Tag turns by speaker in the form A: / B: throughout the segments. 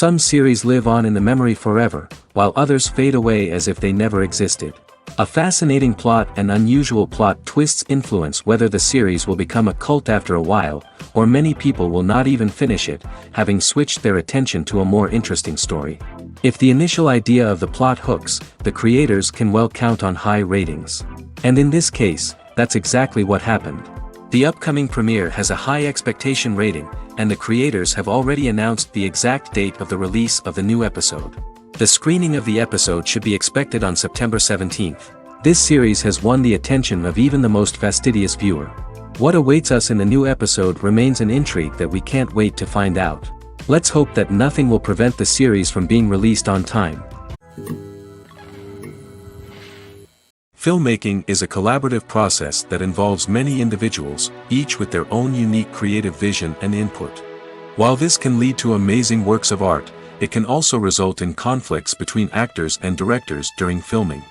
A: Some series live on in the memory forever, while others fade away as if they never existed. A fascinating plot and unusual plot twists influence whether the series will become a cult after a while, or many people will not even finish it, having switched their attention to a more interesting story. If the initial idea of the plot hooks, the creators can well count on high ratings. And in this case, that's exactly what happened. The upcoming premiere has a high expectation rating, and the creators have already announced the exact date of the release of the new episode. The screening of the episode should be expected on September 17th. This series has won the attention of even the most fastidious viewer. What awaits us in the new episode remains an intrigue that we can't wait to find out. Let's hope that nothing will prevent the series from being released on time.
B: Filmmaking is a collaborative process that involves many individuals, each with their own unique creative vision and input. While this can lead to amazing works of art, it can also result in conflicts between actors and directors during filming.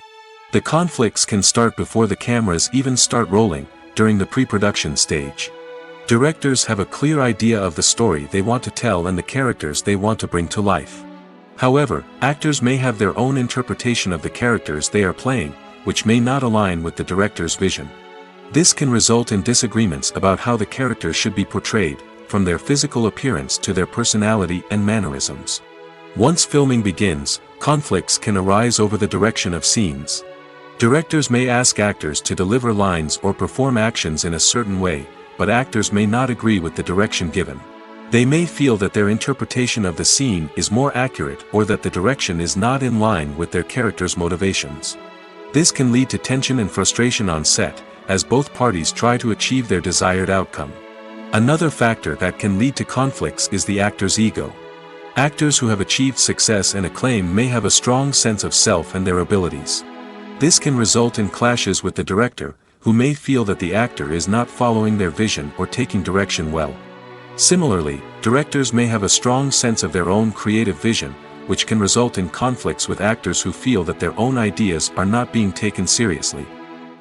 B: The conflicts can start before the cameras even start rolling, during the pre-production stage. Directors have a clear idea of the story they want to tell and the characters they want to bring to life. However, actors may have their own interpretation of the characters they are playing, which may not align with the director's vision. This can result in disagreements about how the characters should be portrayed, from their physical appearance to their personality and mannerisms. Once filming begins, conflicts can arise over the direction of scenes. Directors may ask actors to deliver lines or perform actions in a certain way, but actors may not agree with the direction given. They may feel that their interpretation of the scene is more accurate or that the direction is not in line with their character's motivations. This can lead to tension and frustration on set, as both parties try to achieve their desired outcome. Another factor that can lead to conflicts is the actor's ego. Actors who have achieved success and acclaim may have a strong sense of self and their abilities. This can result in clashes with the director, who may feel that the actor is not following their vision or taking direction well. Similarly, directors may have a strong sense of their own creative vision, which can result in conflicts with actors who feel that their own ideas are not being taken seriously.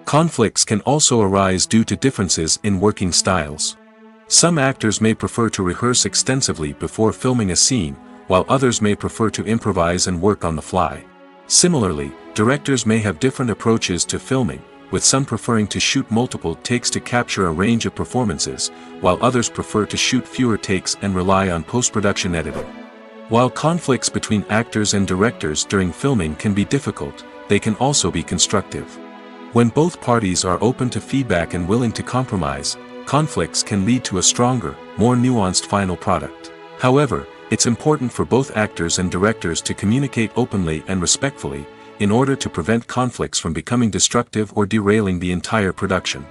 B: Conflicts can also arise due to differences in working styles. Some actors may prefer to rehearse extensively before filming a scene, while others may prefer to improvise and work on the fly. Similarly, directors may have different approaches to filming, with some preferring to shoot multiple takes to capture a range of performances, while others prefer to shoot fewer takes and rely on post-production editing. While conflicts between actors and directors during filming can be difficult, they can also be constructive. When both parties are open to feedback and willing to compromise, conflicts can lead to a stronger, more nuanced final product. However, it's important for both actors and directors to communicate openly and respectfully, in order to prevent conflicts from becoming destructive or derailing the entire production.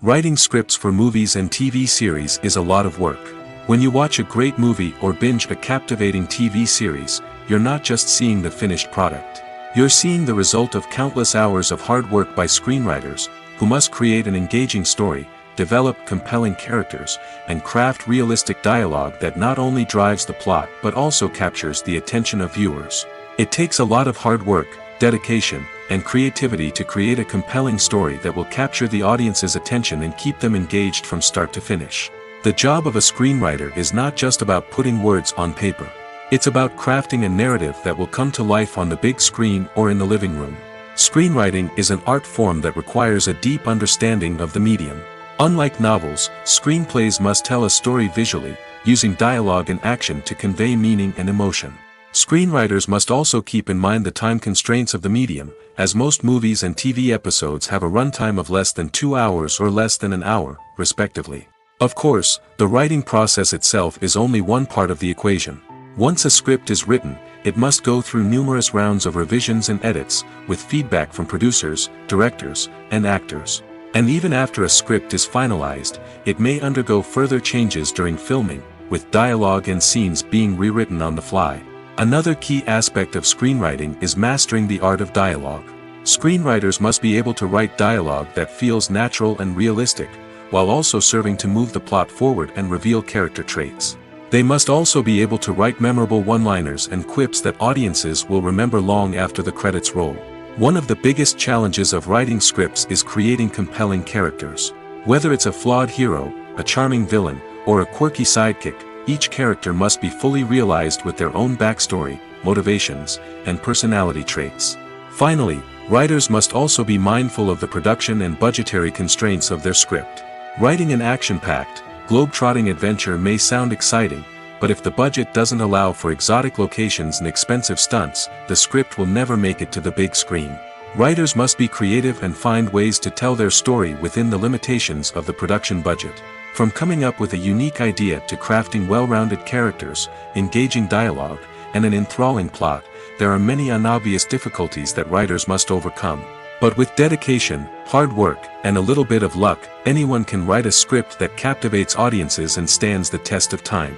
B: Writing scripts for movies and TV series is a lot of work. When you watch a great movie or binge a captivating TV series, you're not just seeing the finished product. You're seeing the result of countless hours of hard work by screenwriters, who must create an engaging story, develop compelling characters, and craft realistic dialogue that not only drives the plot but also captures the attention of viewers. It takes a lot of hard work, dedication, and creativity to create a compelling story that will capture the audience's attention and keep them engaged from start to finish. The job of a screenwriter is not just about putting words on paper. It's about crafting a narrative that will come to life on the big screen or in the living room. Screenwriting is an art form that requires a deep understanding of the medium. Unlike novels, screenplays must tell a story visually, using dialogue and action to convey meaning and emotion. Screenwriters must also keep in mind the time constraints of the medium, as most movies and TV episodes have a runtime of less than 2 hours or less than an hour, respectively. Of course, the writing process itself is only one part of the equation. Once a script is written, it must go through numerous rounds of revisions and edits, with feedback from producers, directors, and actors. And even after a script is finalized, it may undergo further changes during filming, with dialogue and scenes being rewritten on the fly. Another key aspect of screenwriting is mastering the art of dialogue. Screenwriters must be able to write dialogue that feels natural and realistic, while also serving to move the plot forward and reveal character traits. They must also be able to write memorable one-liners and quips that audiences will remember long after the credits roll. One of the biggest challenges of writing scripts is creating compelling characters. Whether it's a flawed hero, a charming villain, or a quirky sidekick, each character must be fully realized with their own backstory, motivations, and personality traits. Finally, writers must also be mindful of the production and budgetary constraints of their script. Writing an action-packed, globe-trotting adventure may sound exciting, but if the budget doesn't allow for exotic locations and expensive stunts, the script will never make it to the big screen. Writers must be creative and find ways to tell their story within the limitations of the production budget. From coming up with a unique idea to crafting well-rounded characters, engaging dialogue, and an enthralling plot, there are many unobvious difficulties that writers must overcome. But with dedication, hard work, and a little bit of luck, anyone can write a script that captivates audiences and stands the test of time.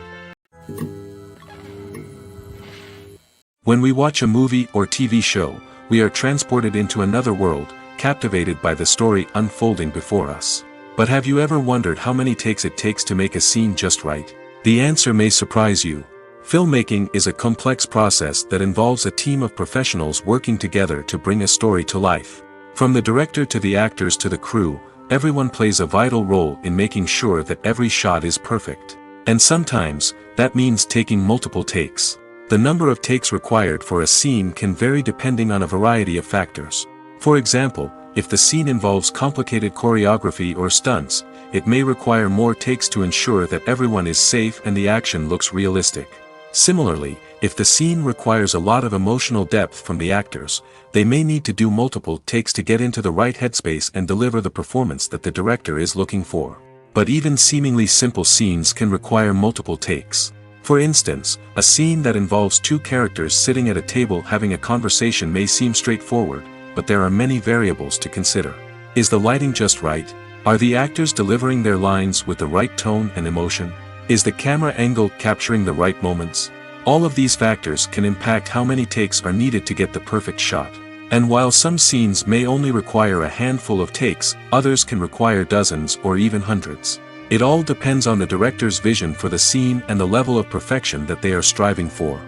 B: When we watch a movie or TV show, we are transported into another world, captivated by the story unfolding before us. But have you ever wondered how many takes it takes to make a scene just right? The answer may surprise you. Filmmaking is a complex process that involves a team of professionals working together to bring a story to life. From the director to the actors to the crew, everyone plays a vital role in making sure that every shot is perfect. And sometimes, that means taking multiple takes. The number of takes required for a scene can vary depending on a variety of factors. For example, if the scene involves complicated choreography or stunts, it may require more takes to ensure that everyone is safe and the action looks realistic. Similarly, if the scene requires a lot of emotional depth from the actors, they may need to do multiple takes to get into the right headspace and deliver the performance that the director is looking for. But even seemingly simple scenes can require multiple takes. For instance, a scene that involves two characters sitting at a table having a conversation may seem straightforward, but there are many variables to consider. Is the lighting just right? Are the actors delivering their lines with the right tone and emotion? Is the camera angle capturing the right moments? All of these factors can impact how many takes are needed to get the perfect shot. And while some scenes may only require a handful of takes, others can require dozens or even hundreds. It all depends on the director's vision for the scene and the level of perfection that they are striving for.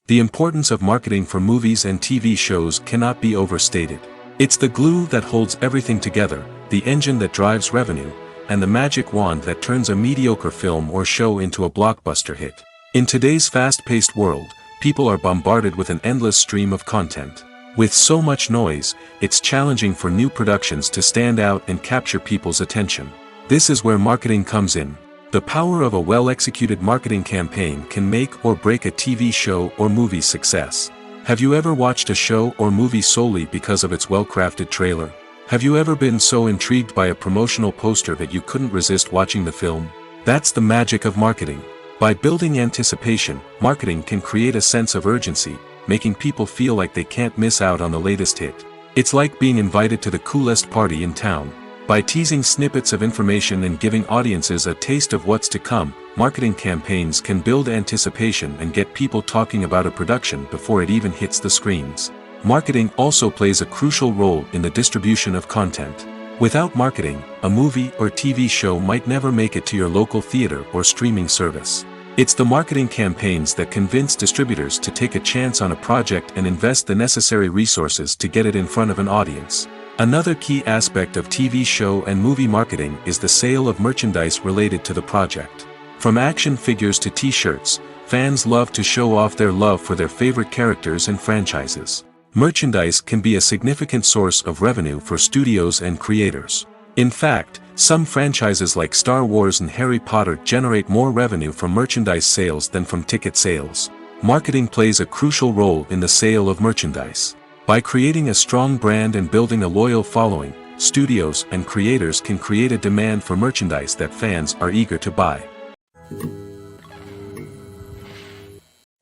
B: The importance of marketing for movies and TV shows cannot be overstated. It's the glue that holds everything together, the engine that drives revenue, and the magic wand that turns a mediocre film or show into a blockbuster hit. In today's fast-paced world, people are bombarded with an endless stream of content. With so much noise, it's challenging for new productions to stand out and capture people's attention. This is where marketing comes in. The power of a well-executed marketing campaign can make or break a TV show or movie's success. Have you ever watched a show or movie solely because of its well-crafted trailer? Have you ever been so intrigued by a promotional poster that you couldn't resist watching the film? That's the magic of marketing. By building anticipation, marketing can create a sense of urgency, making people feel like they can't miss out on the latest hit. It's like being invited to the coolest party in town. By teasing snippets of information and giving audiences a taste of what's to come, marketing campaigns can build anticipation and get people talking about a production before it even hits the screens. Marketing also plays a crucial role in the distribution of content. Without marketing, a movie or TV show might never make it to your local theater or streaming service. It's the marketing campaigns that convince distributors to take a chance on a project and invest the necessary resources to get it in front of an audience. Another key aspect of TV show and movie marketing is the sale of merchandise related to the project. From action figures to t-shirts, fans love to show off their love for their favorite characters and franchises. Merchandise can be a significant source of revenue for studios and creators. In fact, some franchises like Star Wars and Harry Potter generate more revenue from merchandise sales than from ticket sales. Marketing plays a crucial role in the sale of merchandise. By creating a strong brand and building a loyal following, studios and creators can create a demand for merchandise that fans are eager to buy.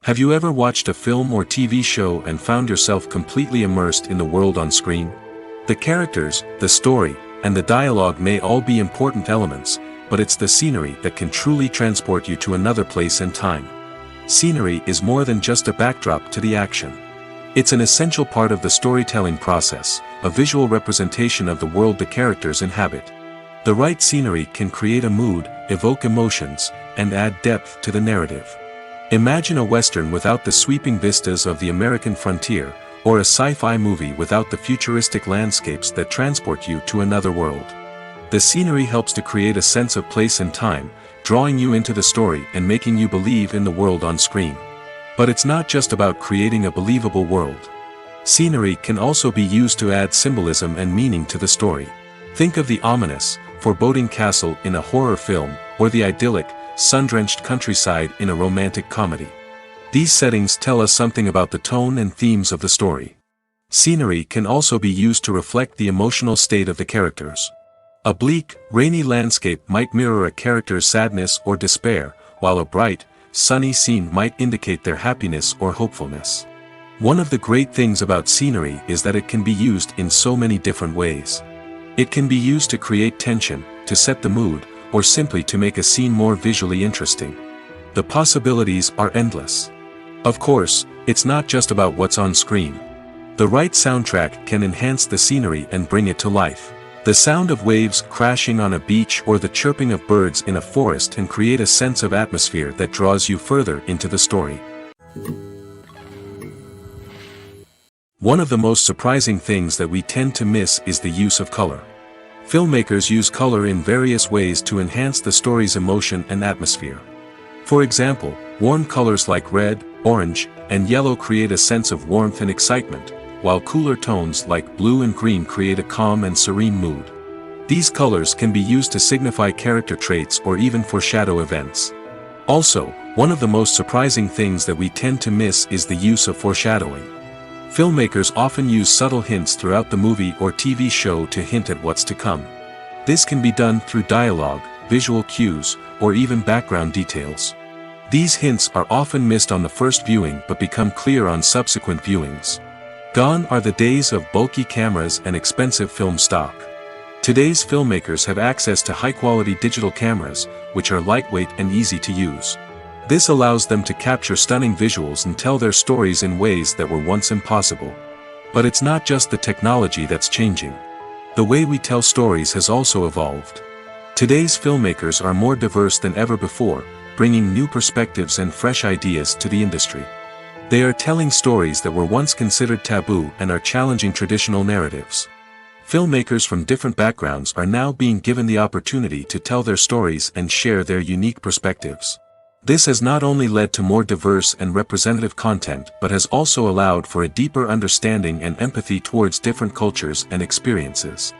B: Have you ever watched a film or TV show and found yourself completely immersed in the world on screen? The characters, the story, and the dialogue may all be important elements, but it's the scenery that can truly transport you to another place and time. Scenery is more than just a backdrop to the action. It's an essential part of the storytelling process, a visual representation of the world the characters inhabit. The right scenery can create a mood, evoke emotions, and add depth to the narrative. Imagine a Western without the sweeping vistas of the American frontier, or a sci-fi movie without the futuristic landscapes that transport you to another world. The scenery helps to create a sense of place and time, drawing you into the story and making you believe in the world on screen. But it's not just about creating a believable world. Scenery can also be used to add symbolism and meaning to the story. Think of the ominous, foreboding castle in a horror film, or the idyllic, sun-drenched countryside in a romantic comedy. These settings tell us something about the tone and themes of the story. Scenery can also be used to reflect the emotional state of the characters. A bleak, rainy landscape might mirror a character's sadness or despair, while a bright, sunny scene might indicate their happiness or hopefulness. One of the great things about scenery is that it can be used in so many different ways. It can be used to create tension, to set the mood, or simply to make a scene more visually interesting. The possibilities are endless. Of course, it's not just about what's on screen. The right soundtrack can enhance the scenery and bring it to life. The sound of waves crashing on a beach or the chirping of birds in a forest can create a sense of atmosphere that draws you further into the story. One of the most surprising things that we tend to miss is the use of color. Filmmakers use color in various ways to enhance the story's emotion and atmosphere. For example, warm colors like red, orange, and yellow create a sense of warmth and excitement, while cooler tones like blue and green create a calm and serene mood. These colors can be used to signify character traits or even foreshadow events. Also, one of the most surprising things that we tend to miss is the use of foreshadowing. Filmmakers often use subtle hints throughout the movie or TV show to hint at what's to come. This can be done through dialogue, visual cues, or even background details. These hints are often missed on the first viewing but become clear on subsequent viewings. Gone are the days of bulky cameras and expensive film stock. Today's filmmakers have access to high-quality digital cameras, which are lightweight and easy to use. This allows them to capture stunning visuals and tell their stories in ways that were once impossible. But it's not just the technology that's changing. The way we tell stories has also evolved. Today's filmmakers are more diverse than ever before, bringing new perspectives and fresh ideas to the industry. They are telling stories that were once considered taboo and are challenging traditional narratives. Filmmakers from different backgrounds are now being given the opportunity to tell their stories and share their unique perspectives. This has not only led to more diverse and representative content but has also allowed for a deeper understanding and empathy towards different cultures and experiences.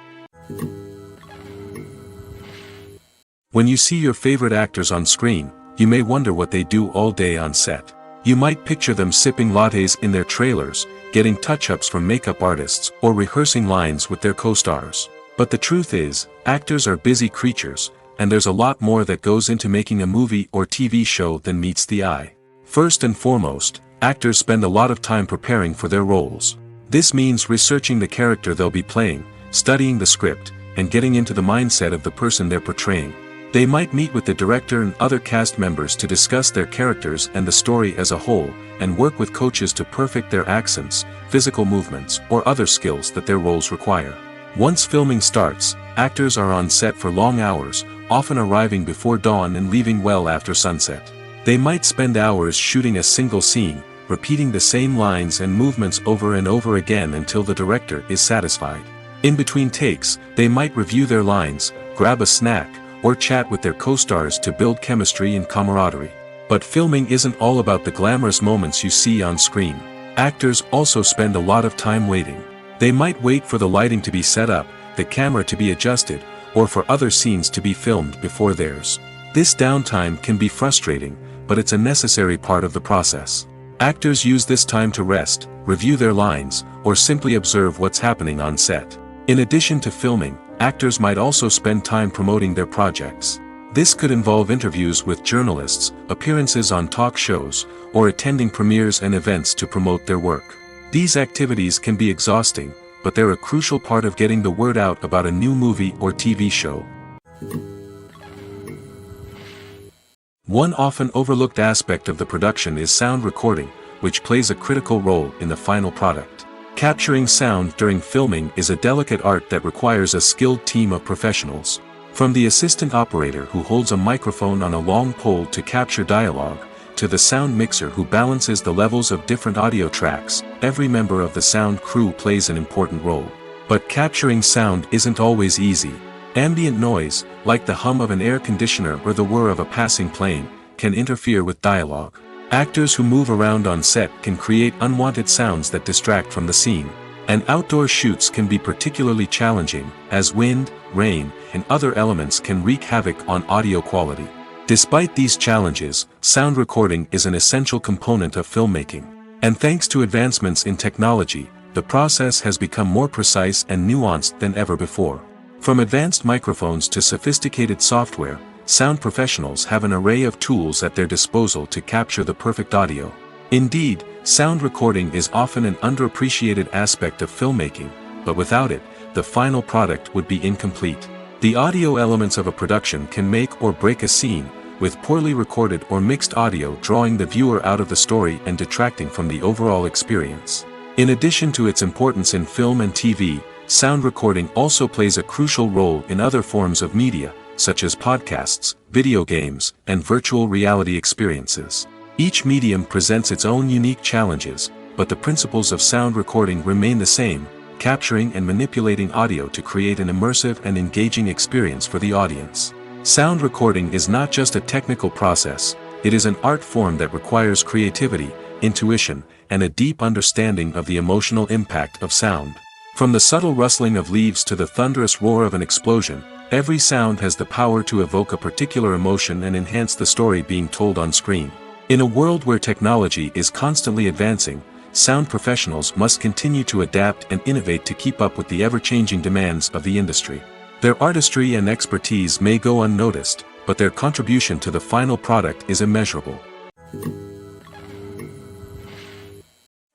B: When you see your favorite actors on screen, you may wonder what they do all day on set. You might picture them sipping lattes in their trailers, getting touch-ups from makeup artists, or rehearsing lines with their co-stars. But the truth is, actors are busy creatures, and there's a lot more that goes into making a movie or TV show than meets the eye. First and foremost, actors spend a lot of time preparing for their roles. This means researching the character they'll be playing, studying the script, and getting into the mindset of the person they're portraying. They might meet with the director and other cast members to discuss their characters and the story as a whole, and work with coaches to perfect their accents, physical movements, or other skills that their roles require. Once filming starts, actors are on set for long hours, often arriving before dawn and leaving well after sunset. They might spend hours shooting a single scene, repeating the same lines and movements over and over again until the director is satisfied. In between takes, they might review their lines, grab a snack, or chat with their co-stars to build chemistry and camaraderie. But filming isn't all about the glamorous moments you see on screen. Actors also spend a lot of time waiting. They might wait for the lighting to be set up, the camera to be adjusted, or for other scenes to be filmed before theirs. This downtime can be frustrating, but it's a necessary part of the process. Actors use this time to rest, review their lines, or simply observe what's happening on set. In addition to filming, actors might also spend time promoting their projects. This could involve interviews with journalists, appearances on talk shows, or attending premieres and events to promote their work. These activities can be exhausting, but they're a crucial part of getting the word out about a new movie or TV show. One often overlooked aspect of the production is sound recording, which plays a critical role in the final product. Capturing sound during filming is a delicate art that requires a skilled team of professionals. From the assistant operator who holds a microphone on a long pole to capture dialogue, to the sound mixer who balances the levels of different audio tracks, every member of the sound crew plays an important role. But capturing sound isn't always easy. Ambient noise, like the hum of an air conditioner or the whir of a passing plane, can interfere with dialogue. Actors who move around on set can create unwanted sounds that distract from the scene. And outdoor shoots can be particularly challenging, as wind, rain, and other elements can wreak havoc on audio quality. Despite these challenges, sound recording is an essential component of filmmaking. And thanks to advancements in technology, the process has become more precise and nuanced than ever before. From advanced microphones to sophisticated software, sound professionals have an array of tools at their disposal to capture the perfect audio. Indeed, sound recording is often an underappreciated aspect of filmmaking, but without it, the final product would be incomplete. The audio elements of a production can make or break a scene, with poorly recorded or mixed audio drawing the viewer out of the story and detracting from the overall experience. In addition to its importance in film and TV, sound recording also plays a crucial role in other forms of media, such as podcasts, video games, and virtual reality experiences. Each medium presents its own unique challenges, but the principles of sound recording remain the same: capturing and manipulating audio to create an immersive and engaging experience for the audience. Sound recording is not just a technical process, it is an art form that requires creativity, intuition, and a deep understanding of the emotional impact of sound. From the subtle rustling of leaves to the thunderous roar of an explosion, every sound has the power to evoke a particular emotion and enhance the story being told on screen. In a world where technology is constantly advancing, sound professionals must continue to adapt and innovate to keep up with the ever-changing demands of the industry. Their artistry and expertise may go unnoticed, but their contribution to the final product is immeasurable.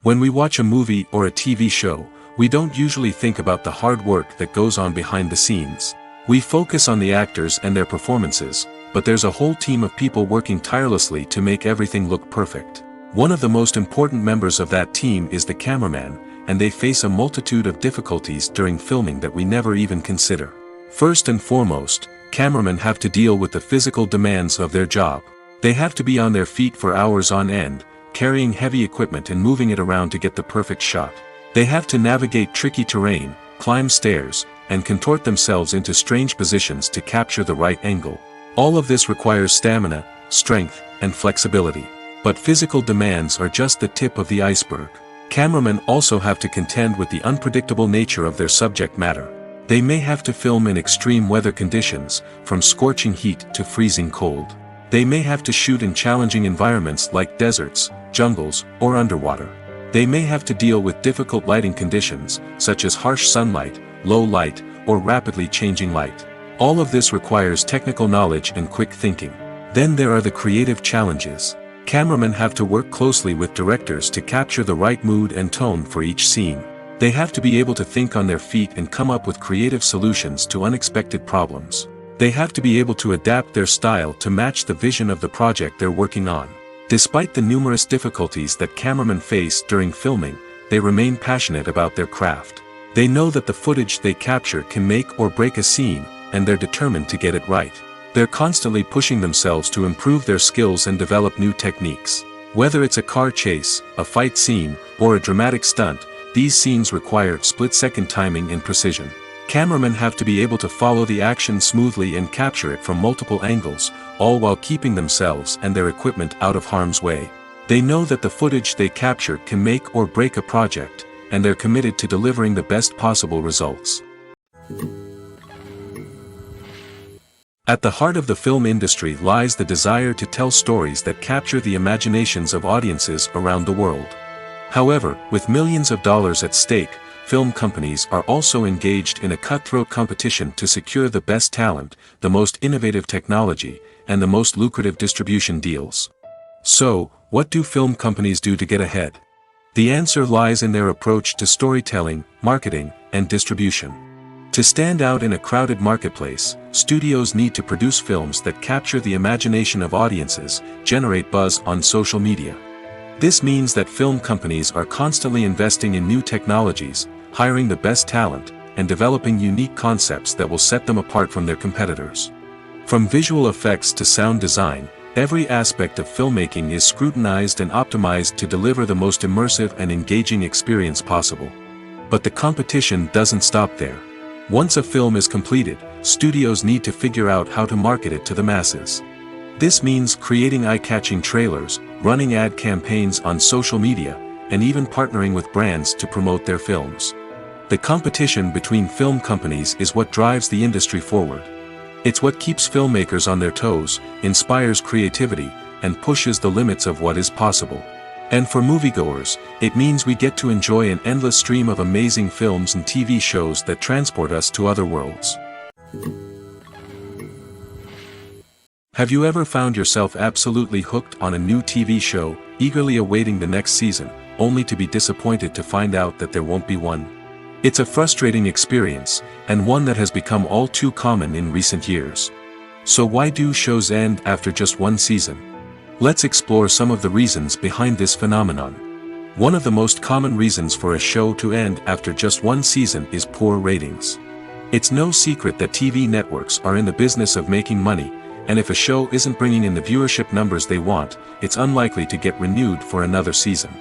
B: When we watch a movie or a TV show, we don't usually think about the hard work that goes on behind the scenes. We focus on the actors and their performances, but there's a whole team of people working tirelessly to make everything look perfect. One of the most important members of that team is the cameraman, and they face a multitude of difficulties during filming that we never even consider. First and foremost, cameramen have to deal with the physical demands of their job. They have to be on their feet for hours on end, carrying heavy equipment and moving it around to get the perfect shot. They have to navigate tricky terrain, climb stairs, and contort themselves into strange positions to capture the right angle. All of this requires stamina, strength, and flexibility. But physical demands are just the tip of the iceberg. Cameramen also have to contend with the unpredictable nature of their subject matter. They may have to film in extreme weather conditions, from scorching heat to freezing cold. They may have to shoot in challenging environments like deserts, jungles, or underwater. They may have to deal with difficult lighting conditions, such as harsh sunlight, low light, or rapidly changing light. All of this requires technical knowledge and quick thinking. Then there are the creative challenges. Cameramen have to work closely with directors to capture the right mood and tone for each scene. They have to be able to think on their feet and come up with creative solutions to unexpected problems. They have to be able to adapt their style to match the vision of the project they're working on. Despite the numerous difficulties that cameramen face during filming, they remain passionate about their craft. They know that the footage they capture can make or break a scene, and they're determined to get it right. They're constantly pushing themselves to improve their skills and develop new techniques. Whether it's a car chase, a fight scene, or a dramatic stunt, these scenes require split-second timing and precision. Cameramen have to be able to follow the action smoothly and capture it from multiple angles, all while keeping themselves and their equipment out of harm's way. They know that the footage they capture can make or break a project, and they're committed to delivering the best possible results. At the heart of the film industry lies the desire to tell stories that capture the imaginations of audiences around the world. However, with millions of dollars at stake, film companies are also engaged in a cutthroat competition to secure the best talent, the most innovative technology, and the most lucrative distribution deals. So, what do film companies do to get ahead? The answer lies in their approach to storytelling, marketing, and distribution. To stand out in a crowded marketplace, studios need to produce films that capture the imagination of audiences, generate buzz on social media. This means that film companies are constantly investing in new technologies, hiring the best talent, and developing unique concepts that will set them apart from their competitors. From visual effects to sound design, every aspect of filmmaking is scrutinized and optimized to deliver the most immersive and engaging experience possible. But the competition doesn't stop there. Once a film is completed, studios need to figure out how to market it to the masses. This means creating eye-catching trailers, running ad campaigns on social media, and even partnering with brands to promote their films. The competition between film companies is what drives the industry forward. It's what keeps filmmakers on their toes, inspires creativity, and pushes the limits of what is possible. And for moviegoers, it means we get to enjoy an endless stream of amazing films and TV shows that transport us to other worlds. Have you ever found yourself absolutely hooked on a new TV show, eagerly awaiting the next season, only to be disappointed to find out that there won't be one? It's a frustrating experience, and one that has become all too common in recent years. So why do shows end after just one season? Let's explore some of the reasons behind this phenomenon. One of the most common reasons for a show to end after just one season is poor ratings. It's no secret that TV networks are in the business of making money, and if a show isn't bringing in the viewership numbers they want, it's unlikely to get renewed for another season.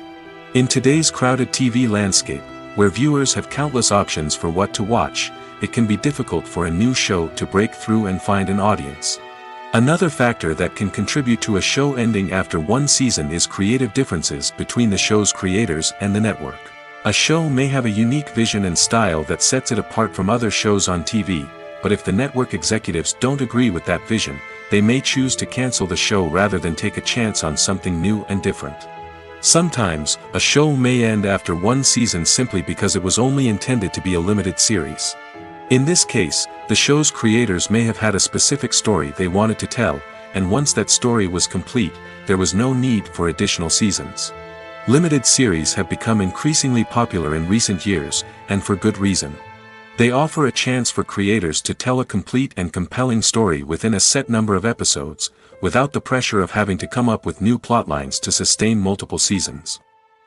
B: In today's crowded TV landscape, where viewers have countless options for what to watch, it can be difficult for a new show to break through and find an audience. Another factor that can contribute to a show ending after one season is creative differences between the show's creators and the network. A show may have a unique vision and style that sets it apart from other shows on TV, but if the network executives don't agree with that vision, they may choose to cancel the show rather than take a chance on something new and different. Sometimes, a show may end after one season simply because it was only intended to be a limited series. In this case, the show's creators may have had a specific story they wanted to tell, and once that story was complete, there was no need for additional seasons. Limited series have become increasingly popular in recent years, and for good reason. They offer a chance for creators to tell a complete and compelling story within a set number of episodes, without the pressure of having to come up with new plotlines to sustain multiple seasons.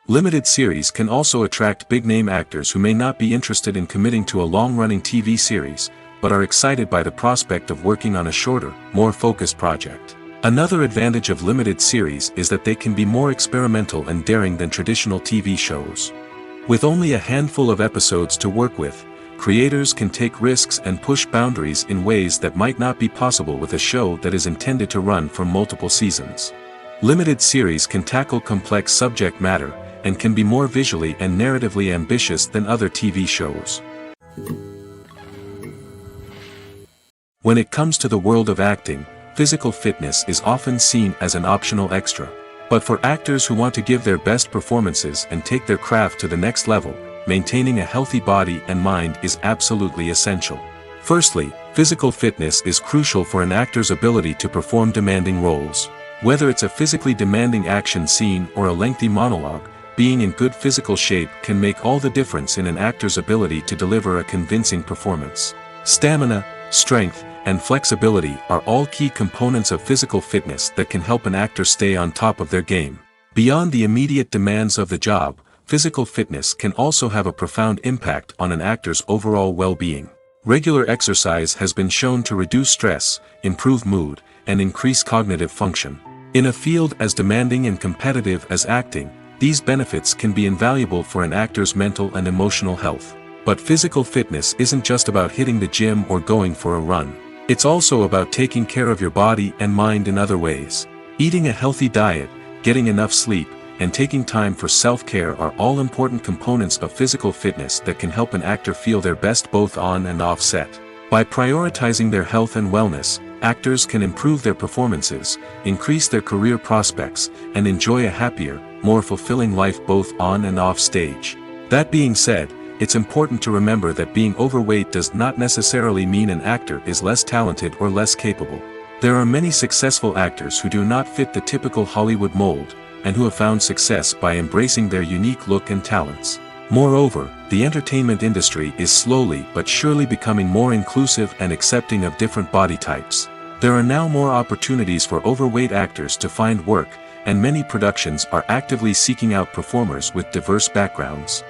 B: Limited series can also attract big-name actors who may not be interested in committing to a long-running TV series, but are excited by the prospect of working on a shorter, more focused project. Another advantage of limited series is that they can be more experimental and daring than traditional TV shows. With only a handful of episodes to work with, creators can take risks and push boundaries in ways that might not be possible with a show that is intended to run for multiple seasons. Limited series can tackle complex subject matter, and can be more visually and narratively ambitious than other TV shows. When it comes to the world of acting, physical fitness is often seen as an optional extra. But for actors who want to give their best performances and take their craft to the next level, maintaining a healthy body and mind is absolutely essential. Firstly, physical fitness is crucial for an actor's ability to perform demanding roles. Whether it's a physically demanding action scene or a lengthy monologue, being in good physical shape can make all the difference in an actor's ability to deliver a convincing performance. Stamina, strength, and flexibility are all key components of physical fitness that can help an actor stay on top of their game. Beyond the immediate demands of the job, physical fitness can also have a profound impact on an actor's overall well-being. Regular exercise has been shown to reduce stress, improve mood, and increase cognitive function. In a field as demanding and competitive as acting, these benefits can be invaluable for an actor's mental and emotional health. But physical fitness isn't just about hitting the gym or going for a run. It's also about taking care of your body and mind in other ways. Eating a healthy diet, getting enough sleep, and taking time for self-care are all important components of physical fitness that can help an actor feel their best both on and off set. By prioritizing their health and wellness, actors can improve their performances, increase their career prospects, and enjoy a happier, more fulfilling life both on and off stage. That being said, it's important to remember that being overweight does not necessarily mean an actor is less talented or less capable. There are many successful actors who do not fit the typical Hollywood mold, and who have found success by embracing their unique look and talents. Moreover, the entertainment industry is slowly but surely becoming more inclusive and accepting of different body types. There are now more opportunities for overweight actors to find work, and many productions are actively seeking out performers with diverse backgrounds.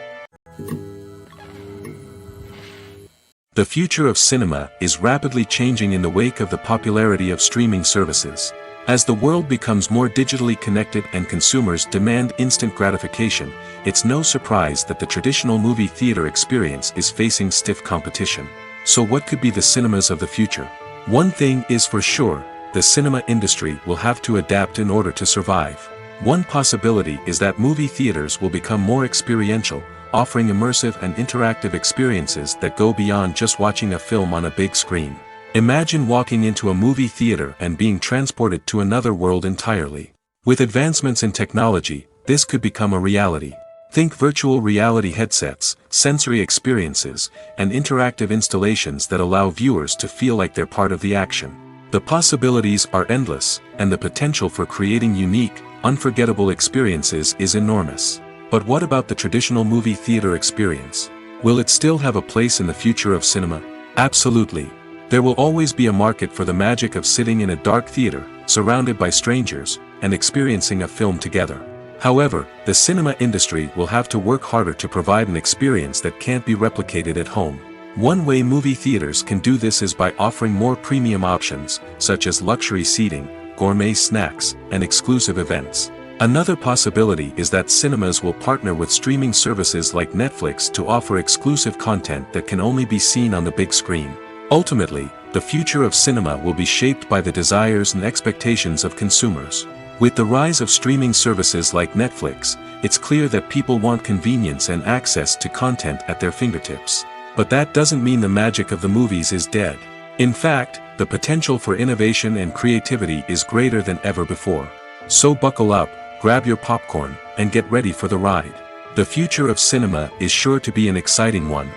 B: The future of cinema is rapidly changing in the wake of the popularity of streaming services. As the world becomes more digitally connected and consumers demand instant gratification, it's no surprise that the traditional movie theater experience is facing stiff competition. So what could be the cinemas of the future? One thing is for sure, the cinema industry will have to adapt in order to survive. One possibility is that movie theaters will become more experiential, offering immersive and interactive experiences that go beyond just watching a film on a big screen. Imagine walking into a movie theater and being transported to another world entirely. With advancements in technology, this could become a reality. Think virtual reality headsets, sensory experiences, and interactive installations that allow viewers to feel like they're part of the action. The possibilities are endless, and the potential for creating unique, unforgettable experiences is enormous. But what about the traditional movie theater experience? Will it still have a place in the future of cinema? Absolutely. There will always be a market for the magic of sitting in a dark theater, surrounded by strangers, and experiencing a film together. However, the cinema industry will have to work harder to provide an experience that can't be replicated at home. One way movie theaters can do this is by offering more premium options, such as luxury seating, gourmet snacks, and exclusive events. Another possibility is that cinemas will partner with streaming services like Netflix to offer exclusive content that can only be seen on the big screen. Ultimately, the future of cinema will be shaped by the desires and expectations of consumers. With the rise of streaming services like Netflix, it's clear that people want convenience and access to content at their fingertips. But that doesn't mean the magic of the movies is dead. In fact, the potential for innovation and creativity is greater than ever before. So buckle up, grab your popcorn, and get ready for the ride. The future of cinema is sure to be an exciting one.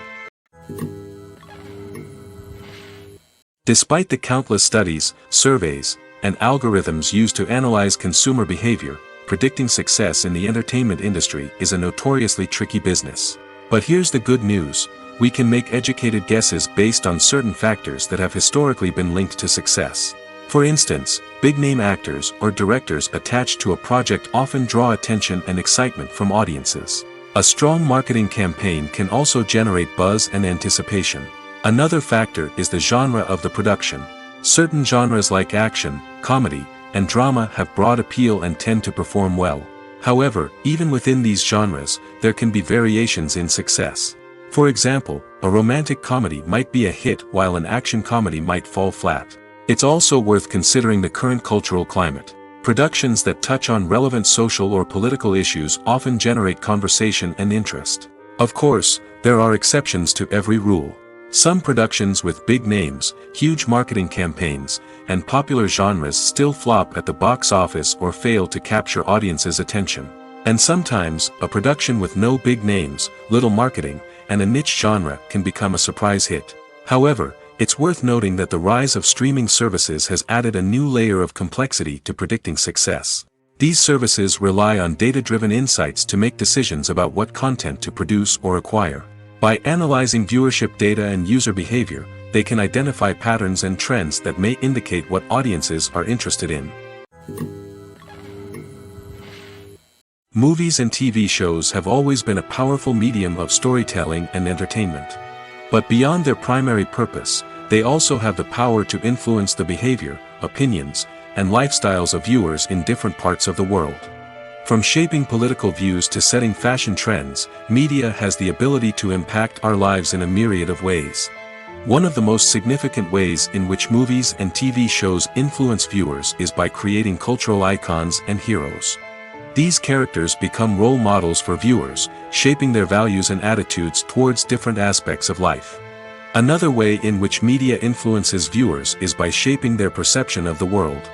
B: Despite the countless studies, surveys, and algorithms used to analyze consumer behavior, predicting success in the entertainment industry is a notoriously tricky business. But here's the good news: we can make educated guesses based on certain factors that have historically been linked to success. For instance, big-name actors or directors attached to a project often draw attention and excitement from audiences. A strong marketing campaign can also generate buzz and anticipation. Another factor is the genre of the production. Certain genres like action, comedy, and drama have broad appeal and tend to perform well. However, even within these genres, there can be variations in success. For example, a romantic comedy might be a hit while an action comedy might fall flat. It's also worth considering the current cultural climate. Productions that touch on relevant social or political issues often generate conversation and interest. Of course, there are exceptions to every rule. Some productions with big names, huge marketing campaigns, and popular genres still flop at the box office or fail to capture audiences' attention. And sometimes, a production with no big names, little marketing, and a niche genre can become a surprise hit. However, it's worth noting that the rise of streaming services has added a new layer of complexity to predicting success. These services rely on data-driven insights to make decisions about what content to produce or acquire. By analyzing viewership data and user behavior, they can identify patterns and trends that may indicate what audiences are interested in. Movies and TV shows have always been a powerful medium of storytelling and entertainment. But beyond their primary purpose, they also have the power to influence the behavior, opinions, and lifestyles of viewers in different parts of the world. From shaping political views to setting fashion trends, media has the ability to impact our lives in a myriad of ways. One of the most significant ways in which movies and TV shows influence viewers is by creating cultural icons and heroes. These characters become role models for viewers, shaping their values and attitudes towards different aspects of life. Another way in which media influences viewers is by shaping their perception of the world.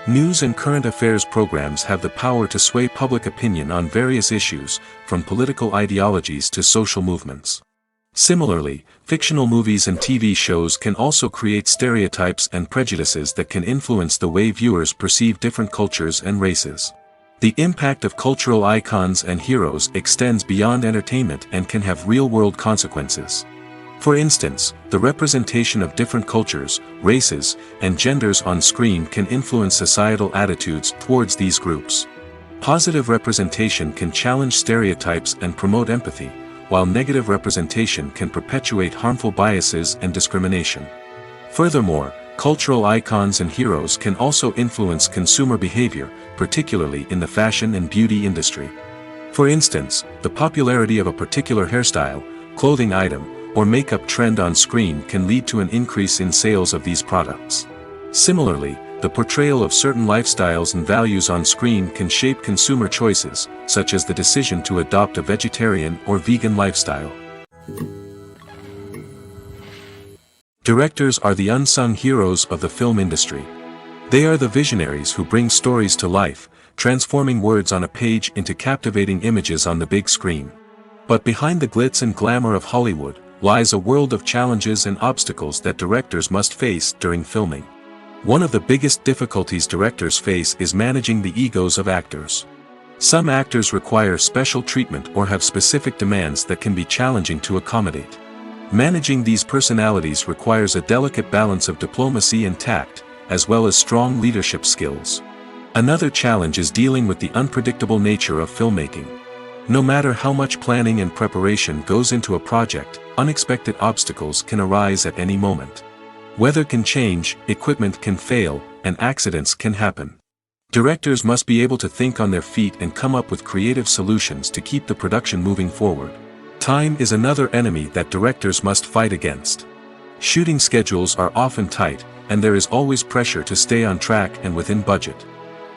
B: News and current affairs programs have the power to sway public opinion on various issues, from political ideologies to social movements. Similarly, fictional movies and TV shows can also create stereotypes and prejudices that can influence the way viewers perceive different cultures and races. The impact of cultural icons and heroes extends beyond entertainment and can have real-world consequences. For instance, the representation of different cultures, races, and genders on screen can influence societal attitudes towards these groups. Positive representation can challenge stereotypes and promote empathy, while negative representation can perpetuate harmful biases and discrimination. Furthermore, cultural icons and heroes can also influence consumer behavior, particularly in the fashion and beauty industry. For instance, the popularity of a particular hairstyle, clothing item, or makeup trend on screen can lead to an increase in sales of these products. Similarly, the portrayal of certain lifestyles and values on screen can shape consumer choices, such as the decision to adopt a vegetarian or vegan lifestyle. Directors are the unsung heroes of the film industry. They are the visionaries who bring stories to life, transforming words on a page into captivating images on the big screen. But behind the glitz and glamour of Hollywood lies a world of challenges and obstacles that directors must face during filming. One of the biggest difficulties directors face is managing the egos of actors. Some actors require special treatment or have specific demands that can be challenging to accommodate. Managing these personalities requires a delicate balance of diplomacy and tact, as well as strong leadership skills. Another challenge is dealing with the unpredictable nature of filmmaking. No matter how much planning and preparation goes into a project, unexpected obstacles can arise at any moment. Weather can change, equipment can fail, and accidents can happen. Directors must be able to think on their feet and come up with creative solutions to keep the production moving forward. Time is another enemy that directors must fight against. Shooting schedules are often tight, and there is always pressure to stay on track and within budget.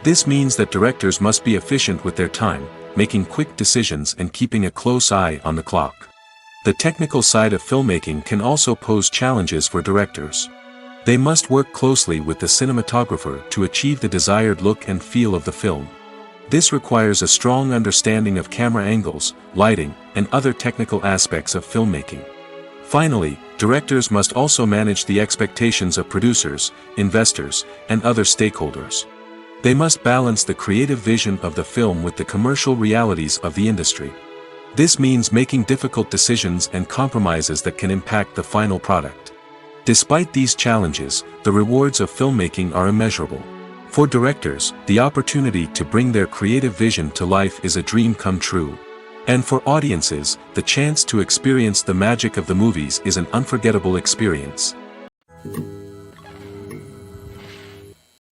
B: This means that directors must be efficient with their time, making quick decisions and keeping a close eye on the clock. The technical side of filmmaking can also pose challenges for directors. They must work closely with the cinematographer to achieve the desired look and feel of the film. This requires a strong understanding of camera angles, lighting, and other technical aspects of filmmaking. Finally, directors must also manage the expectations of producers, investors, and other stakeholders. They must balance the creative vision of the film with the commercial realities of the industry. This means making difficult decisions and compromises that can impact the final product. Despite these challenges, the rewards of filmmaking are immeasurable. For directors, the opportunity to bring their creative vision to life is a dream come true. And for audiences, the chance to experience the magic of the movies is an unforgettable experience.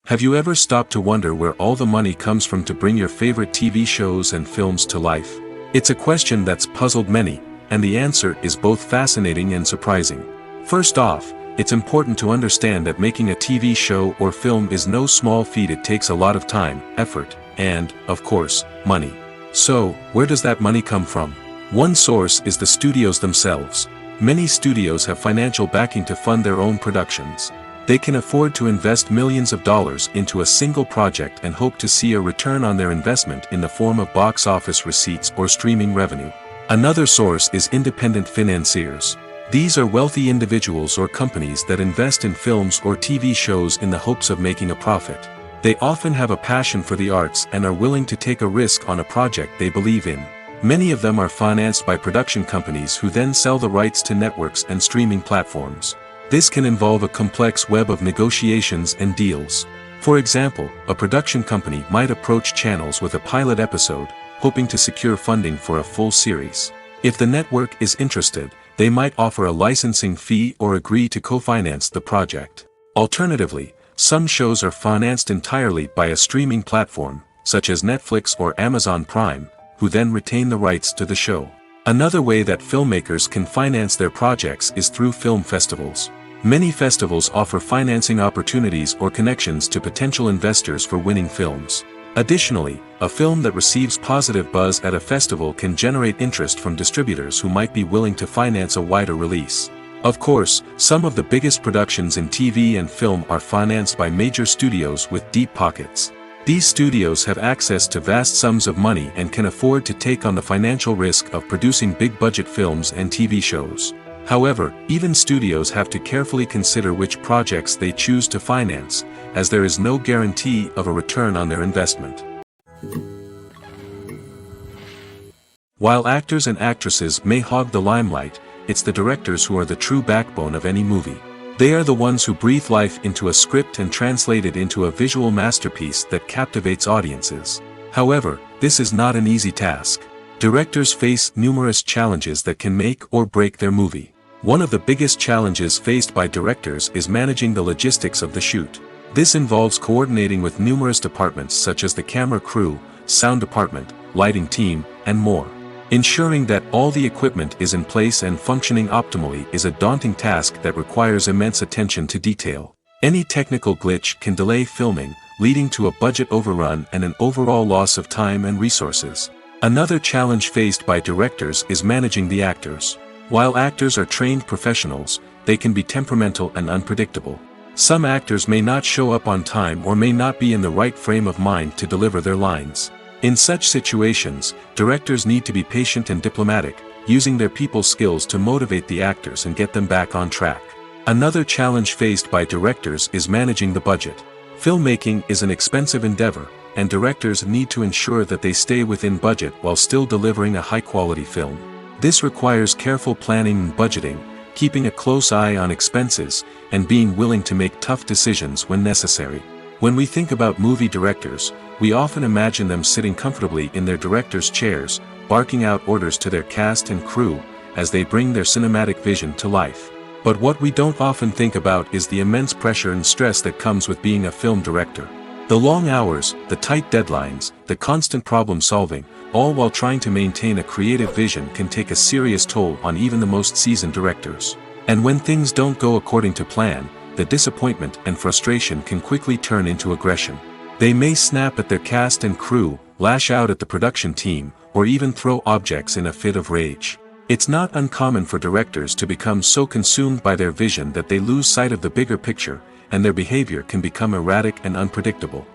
B: Have you ever stopped to wonder where all the money comes from to bring your favorite TV shows and films to life? It's a question that's puzzled many, and the answer is both fascinating and surprising. First off, it's important to understand that making a TV show or film is no small feat. It takes a lot of time, effort, and, of course, money. So, where does that money come from? One source is the studios themselves. Many studios have financial backing to fund their own productions. They can afford to invest millions of dollars into a single project and hope to see a return on their investment in the form of box office receipts or streaming revenue. Another source is independent financiers. These are wealthy individuals or companies that invest in films or TV shows in the hopes of making a profit. They often have a passion for the arts and are willing to take a risk on a project they believe in. Many of them are financed by production companies who then sell the rights to networks and streaming platforms. This can involve a complex web of negotiations and deals. For example, a production company might approach channels with a pilot episode, hoping to secure funding for a full series. If the network is interested, they might offer a licensing fee or agree to co-finance the project. Alternatively, some shows are financed entirely by a streaming platform, such as Netflix or Amazon Prime, who then retain the rights to the show. Another way that filmmakers can finance their projects is through film festivals. Many festivals offer financing opportunities or connections to potential investors for winning films. Additionally, a film that receives positive buzz at a festival can generate interest from distributors who might be willing to finance a wider release. Of course, some of the biggest productions in TV and film are financed by major studios with deep pockets. These studios have access to vast sums of money and can afford to take on the financial risk of producing big-budget films and TV shows. However, even studios have to carefully consider which projects they choose to finance, as there is no guarantee of a return on their investment. While actors and actresses may hog the limelight, it's the directors who are the true backbone of any movie. They are the ones who breathe life into a script and translate it into a visual masterpiece that captivates audiences. However, this is not an easy task. Directors face numerous challenges that can make or break their movie. One of the biggest challenges faced by directors is managing the logistics of the shoot. This involves coordinating with numerous departments such as the camera crew, sound department, lighting team, and more. Ensuring that all the equipment is in place and functioning optimally is a daunting task that requires immense attention to detail. Any technical glitch can delay filming, leading to a budget overrun and an overall loss of time and resources. Another challenge faced by directors is managing the actors. While actors are trained professionals, they can be temperamental and unpredictable. Some actors may not show up on time or may not be in the right frame of mind to deliver their lines. In such situations, directors need to be patient and diplomatic, using their people skills to motivate the actors and get them back on track. Another challenge faced by directors is managing the budget. Filmmaking is an expensive endeavor, and directors need to ensure that they stay within budget while still delivering a high-quality film. This requires careful planning and budgeting, keeping a close eye on expenses, and being willing to make tough decisions when necessary. When we think about movie directors, we often imagine them sitting comfortably in their director's chairs, barking out orders to their cast and crew, as they bring their cinematic vision to life. But what we don't often think about is the immense pressure and stress that comes with being a film director. The long hours, the tight deadlines, the constant problem solving, all while trying to maintain a creative vision can take a serious toll on even the most seasoned directors. And when things don't go according to plan, the disappointment and frustration can quickly turn into aggression. They may snap at their cast and crew, lash out at the production team, or even throw objects in a fit of rage. It's not uncommon for directors to become so consumed by their vision that they lose sight of the bigger picture, and their behavior can become erratic and unpredictable.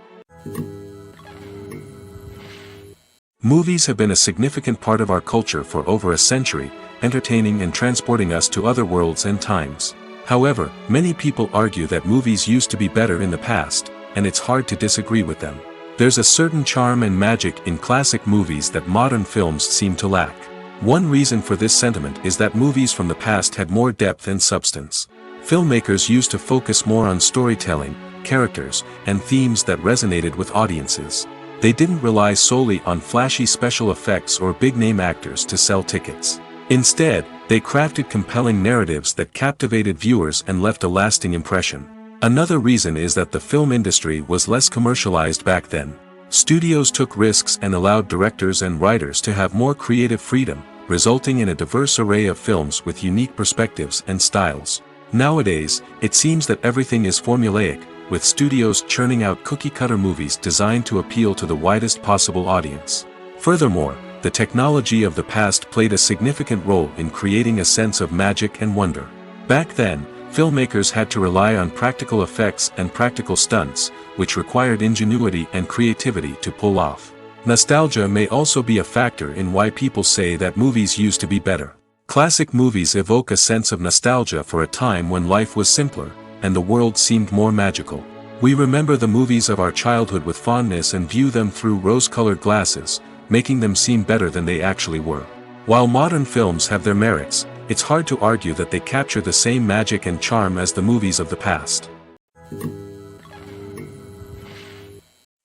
B: Movies have been a significant part of our culture for over a century, entertaining and transporting us to other worlds and times. However, many people argue that movies used to be better in the past, and it's hard to disagree with them. There's a certain charm and magic in classic movies that modern films seem to lack. One reason for this sentiment is that movies from the past had more depth and substance. Filmmakers used to focus more on storytelling, characters, and themes that resonated with audiences. They didn't rely solely on flashy special effects or big-name actors to sell tickets. Instead, they crafted compelling narratives that captivated viewers and left a lasting impression. Another reason is that the film industry was less commercialized back then. Studios took risks and allowed directors and writers to have more creative freedom, resulting in a diverse array of films with unique perspectives and styles. Nowadays, it seems that everything is formulaic, with studios churning out cookie-cutter movies designed to appeal to the widest possible audience. Furthermore, the technology of the past played a significant role in creating a sense of magic and wonder. Back then, filmmakers had to rely on practical effects and practical stunts, which required ingenuity and creativity to pull off. Nostalgia may also be a factor in why people say that movies used to be better. Classic movies evoke a sense of nostalgia for a time when life was simpler, and the world seemed more magical. We remember the movies of our childhood with fondness and view them through rose-colored glasses, making them seem better than they actually were. While modern films have their merits, it's hard to argue that they capture the same magic and charm as the movies of the past.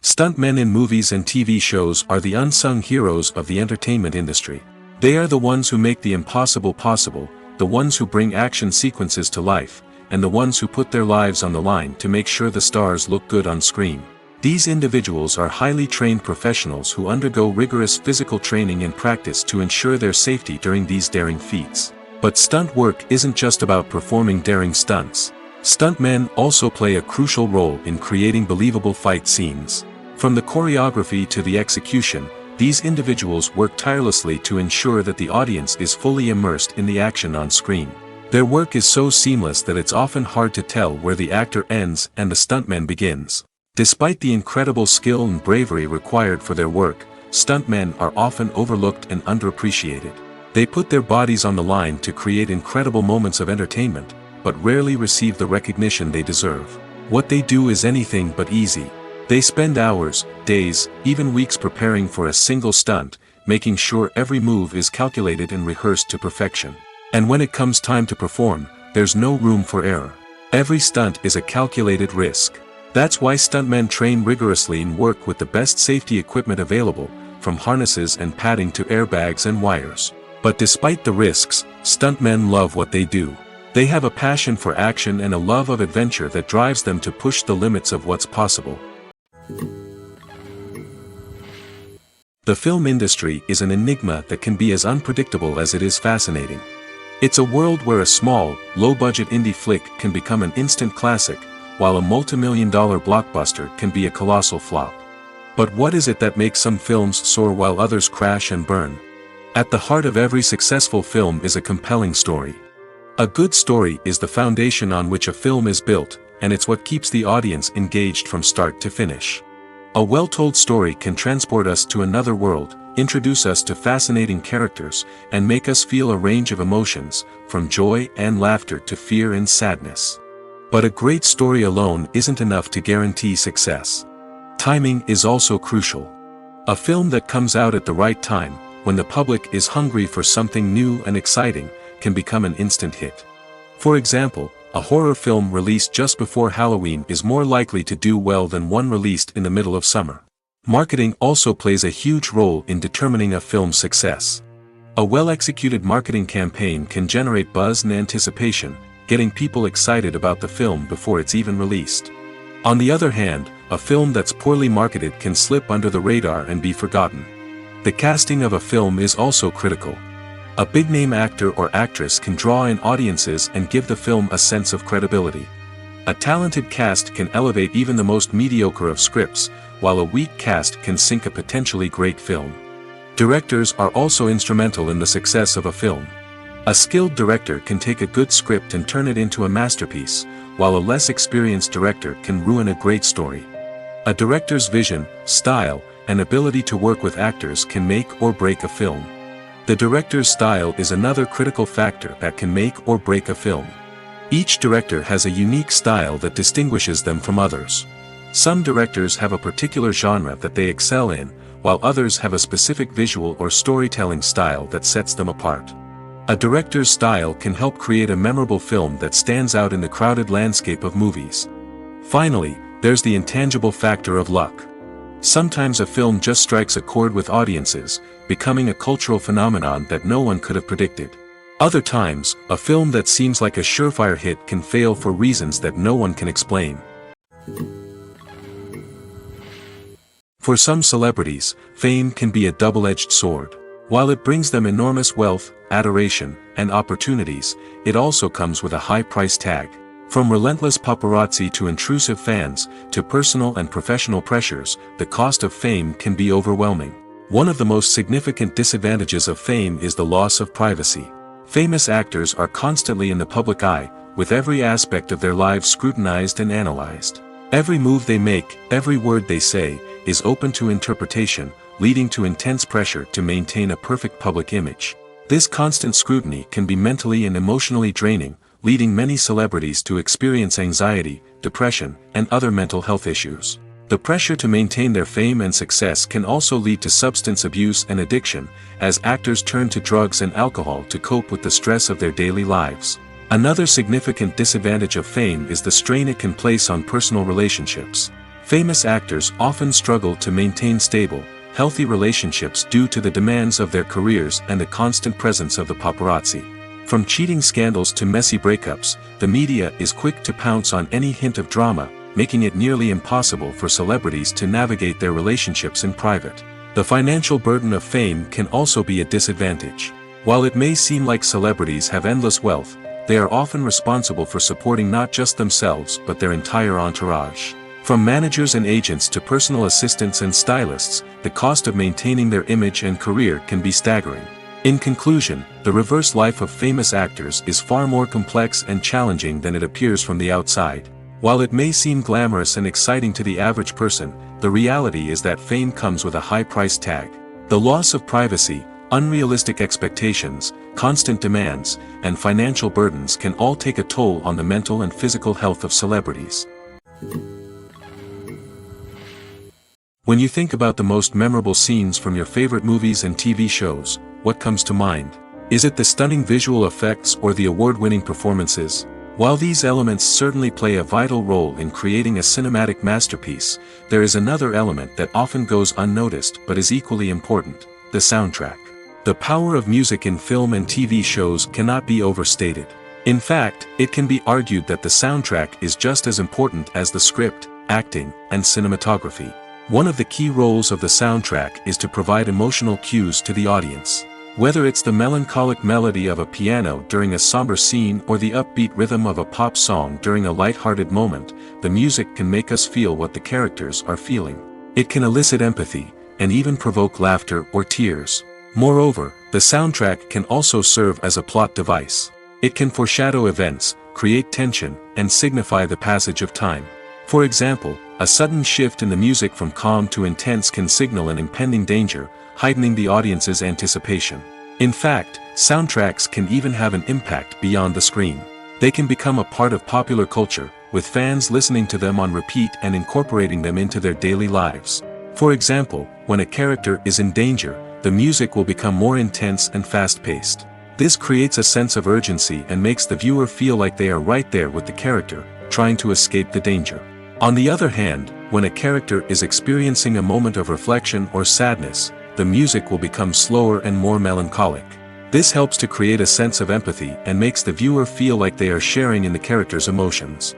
B: Stuntmen in movies and TV shows are the unsung heroes of the entertainment industry. They are the ones who make the impossible possible, the ones who bring action sequences to life, and the ones who put their lives on the line to make sure the stars look good on screen. These individuals are highly trained professionals who undergo rigorous physical training and practice to ensure their safety during these daring feats. But stunt work isn't just about performing daring stunts. Stuntmen also play a crucial role in creating believable fight scenes. From the choreography to the execution, these individuals work tirelessly to ensure that the audience is fully immersed in the action on screen. Their work is so seamless that it's often hard to tell where the actor ends and the stuntman begins. Despite the incredible skill and bravery required for their work, stuntmen are often overlooked and underappreciated. They put their bodies on the line to create incredible moments of entertainment, but rarely receive the recognition they deserve. What they do is anything but easy. They spend hours, days, even weeks preparing for a single stunt, making sure every move is calculated and rehearsed to perfection. And when it comes time to perform, there's no room for error. Every stunt is a calculated risk. That's why stuntmen train rigorously and work with the best safety equipment available, from harnesses and padding to airbags and wires. But despite the risks, stuntmen love what they do. They have a passion for action and a love of adventure that drives them to push the limits of what's possible. The film industry is an enigma that can be as unpredictable as it is fascinating. It's a world where a small, low-budget indie flick can become an instant classic, while a multi-million-dollar blockbuster can be a colossal flop. But what is it that makes some films soar while others crash and burn? At the heart of every successful film is a compelling story. A good story is the foundation on which a film is built, and it's what keeps the audience engaged from start to finish. A well-told story can transport us to another world, introduce us to fascinating characters, and make us feel a range of emotions, from joy and laughter to fear and sadness. But a great story alone isn't enough to guarantee success. Timing is also crucial. A film that comes out at the right time, when the public is hungry for something new and exciting, can become an instant hit. For example, a horror film released just before Halloween is more likely to do well than one released in the middle of summer. Marketing also plays a huge role in determining a film's success. A well-executed marketing campaign can generate buzz and anticipation, getting people excited about the film before it's even released. On the other hand, a film that's poorly marketed can slip under the radar and be forgotten. The casting of a film is also critical. A big-name actor or actress can draw in audiences and give the film a sense of credibility. A talented cast can elevate even the most mediocre of scripts, while a weak cast can sink a potentially great film. Directors are also instrumental in the success of a film. A skilled director can take a good script and turn it into a masterpiece, while a less experienced director can ruin a great story. A director's vision, style, and ability to work with actors can make or break a film. The director's style is another critical factor that can make or break a film. Each director has a unique style that distinguishes them from others. Some directors have a particular genre that they excel in, while others have a specific visual or storytelling style that sets them apart. A director's style can help create a memorable film that stands out in the crowded landscape of movies. Finally, there's the intangible factor of luck. Sometimes a film just strikes a chord with audiences, becoming a cultural phenomenon that no one could have predicted. Other times, a film that seems like a surefire hit can fail for reasons that no one can explain. For some celebrities, fame can be a double-edged sword. While it brings them enormous wealth, adoration, and opportunities, it also comes with a high price tag. From relentless paparazzi to intrusive fans, to personal and professional pressures, the cost of fame can be overwhelming. One of the most significant disadvantages of fame is the loss of privacy. Famous actors are constantly in the public eye, with every aspect of their lives scrutinized and analyzed. Every move they make, every word they say, is open to interpretation, leading to intense pressure to maintain a perfect public image. This constant scrutiny can be mentally and emotionally draining, leading many celebrities to experience anxiety, depression, and other mental health issues. The pressure to maintain their fame and success can also lead to substance abuse and addiction, as actors turn to drugs and alcohol to cope with the stress of their daily lives. Another significant disadvantage of fame is the strain it can place on personal relationships. Famous actors often struggle to maintain stable, healthy relationships due to the demands of their careers and the constant presence of the paparazzi. From cheating scandals to messy breakups, the media is quick to pounce on any hint of drama, making it nearly impossible for celebrities to navigate their relationships in private. The financial burden of fame can also be a disadvantage. While it may seem like celebrities have endless wealth, they are often responsible for supporting not just themselves but their entire entourage. From managers and agents to personal assistants and stylists, the cost of maintaining their image and career can be staggering. In conclusion, the reverse life of famous actors is far more complex and challenging than it appears from the outside. While it may seem glamorous and exciting to the average person, the reality is that fame comes with a high price tag. The loss of privacy, unrealistic expectations, constant demands, and financial burdens can all take a toll on the mental and physical health of celebrities. When you think about the most memorable scenes from your favorite movies and TV shows, what comes to mind? Is it the stunning visual effects or the award-winning performances? While these elements certainly play a vital role in creating a cinematic masterpiece, there is another element that often goes unnoticed but is equally important: the soundtrack. The power of music in film and TV shows cannot be overstated. In fact, it can be argued that the soundtrack is just as important as the script, acting, and cinematography. One of the key roles of the soundtrack is to provide emotional cues to the audience. Whether it's the melancholic melody of a piano during a somber scene or the upbeat rhythm of a pop song during a light-hearted moment, the music can make us feel what the characters are feeling. It can elicit empathy, and even provoke laughter or tears. Moreover, the soundtrack can also serve as a plot device. It can foreshadow events, create tension, and signify the passage of time. For example, a sudden shift in the music from calm to intense can signal an impending danger, heightening the audience's anticipation. In fact, soundtracks can even have an impact beyond the screen. They can become a part of popular culture, with fans listening to them on repeat and incorporating them into their daily lives. For example, when a character is in danger, the music will become more intense and fast-paced. This creates a sense of urgency and makes the viewer feel like they are right there with the character, trying to escape the danger. On the other hand, when a character is experiencing a moment of reflection or sadness, the music will become slower and more melancholic. This helps to create a sense of empathy and makes the viewer feel like they are sharing in the character's emotions.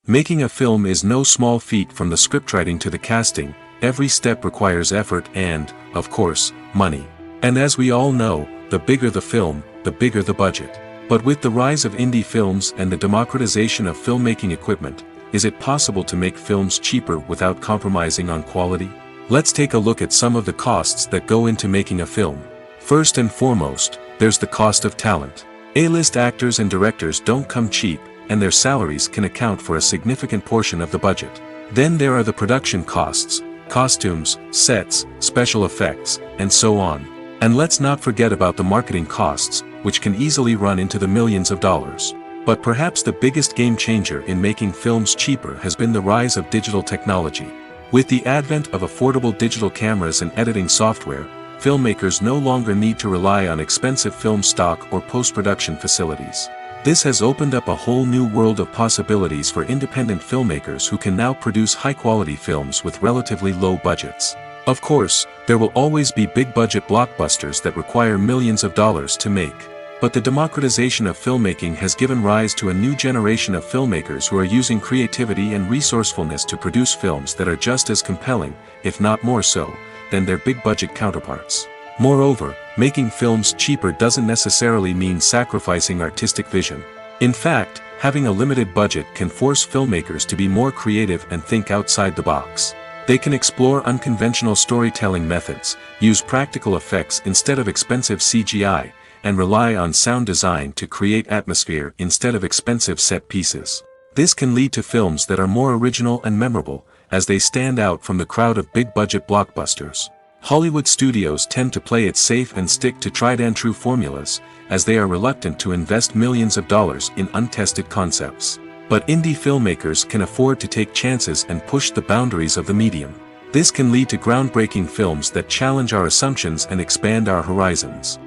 B: Making a film is no small feat. From the scriptwriting to the casting, every step requires effort and, of course, money. And as we all know, the bigger the film, the bigger the budget. But with the rise of indie films and the democratization of filmmaking equipment, is it possible to make films cheaper without compromising on quality? Let's take a look at some of the costs that go into making a film. First and foremost, there's the cost of talent. A-list actors and directors don't come cheap, and their salaries can account for a significant portion of the budget. Then there are the production costs, costumes, sets, special effects, and so on. And let's not forget about the marketing costs, which can easily run into the millions of dollars. But perhaps the biggest game changer in making films cheaper has been the rise of digital technology. With the advent of affordable digital cameras and editing software, filmmakers no longer need to rely on expensive film stock or post-production facilities. This has opened up a whole new world of possibilities for independent filmmakers who can now produce high-quality films with relatively low budgets. Of course, there will always be big-budget blockbusters that require millions of dollars to make. But the democratization of filmmaking has given rise to a new generation of filmmakers who are using creativity and resourcefulness to produce films that are just as compelling, if not more so, than their big-budget counterparts. Moreover, making films cheaper doesn't necessarily mean sacrificing artistic vision. In fact, having a limited budget can force filmmakers to be more creative and think outside the box. They can explore unconventional storytelling methods, use practical effects instead of expensive CGI, and rely on sound design to create atmosphere instead of expensive set pieces. This can lead to films that are more original and memorable, as they stand out from the crowd of big-budget blockbusters. Hollywood studios tend to play it safe and stick to tried-and-true formulas, as they are reluctant to invest millions of dollars in untested concepts. But indie filmmakers can afford to take chances and push the boundaries of the medium. This can lead to groundbreaking films that challenge our assumptions and expand our horizons.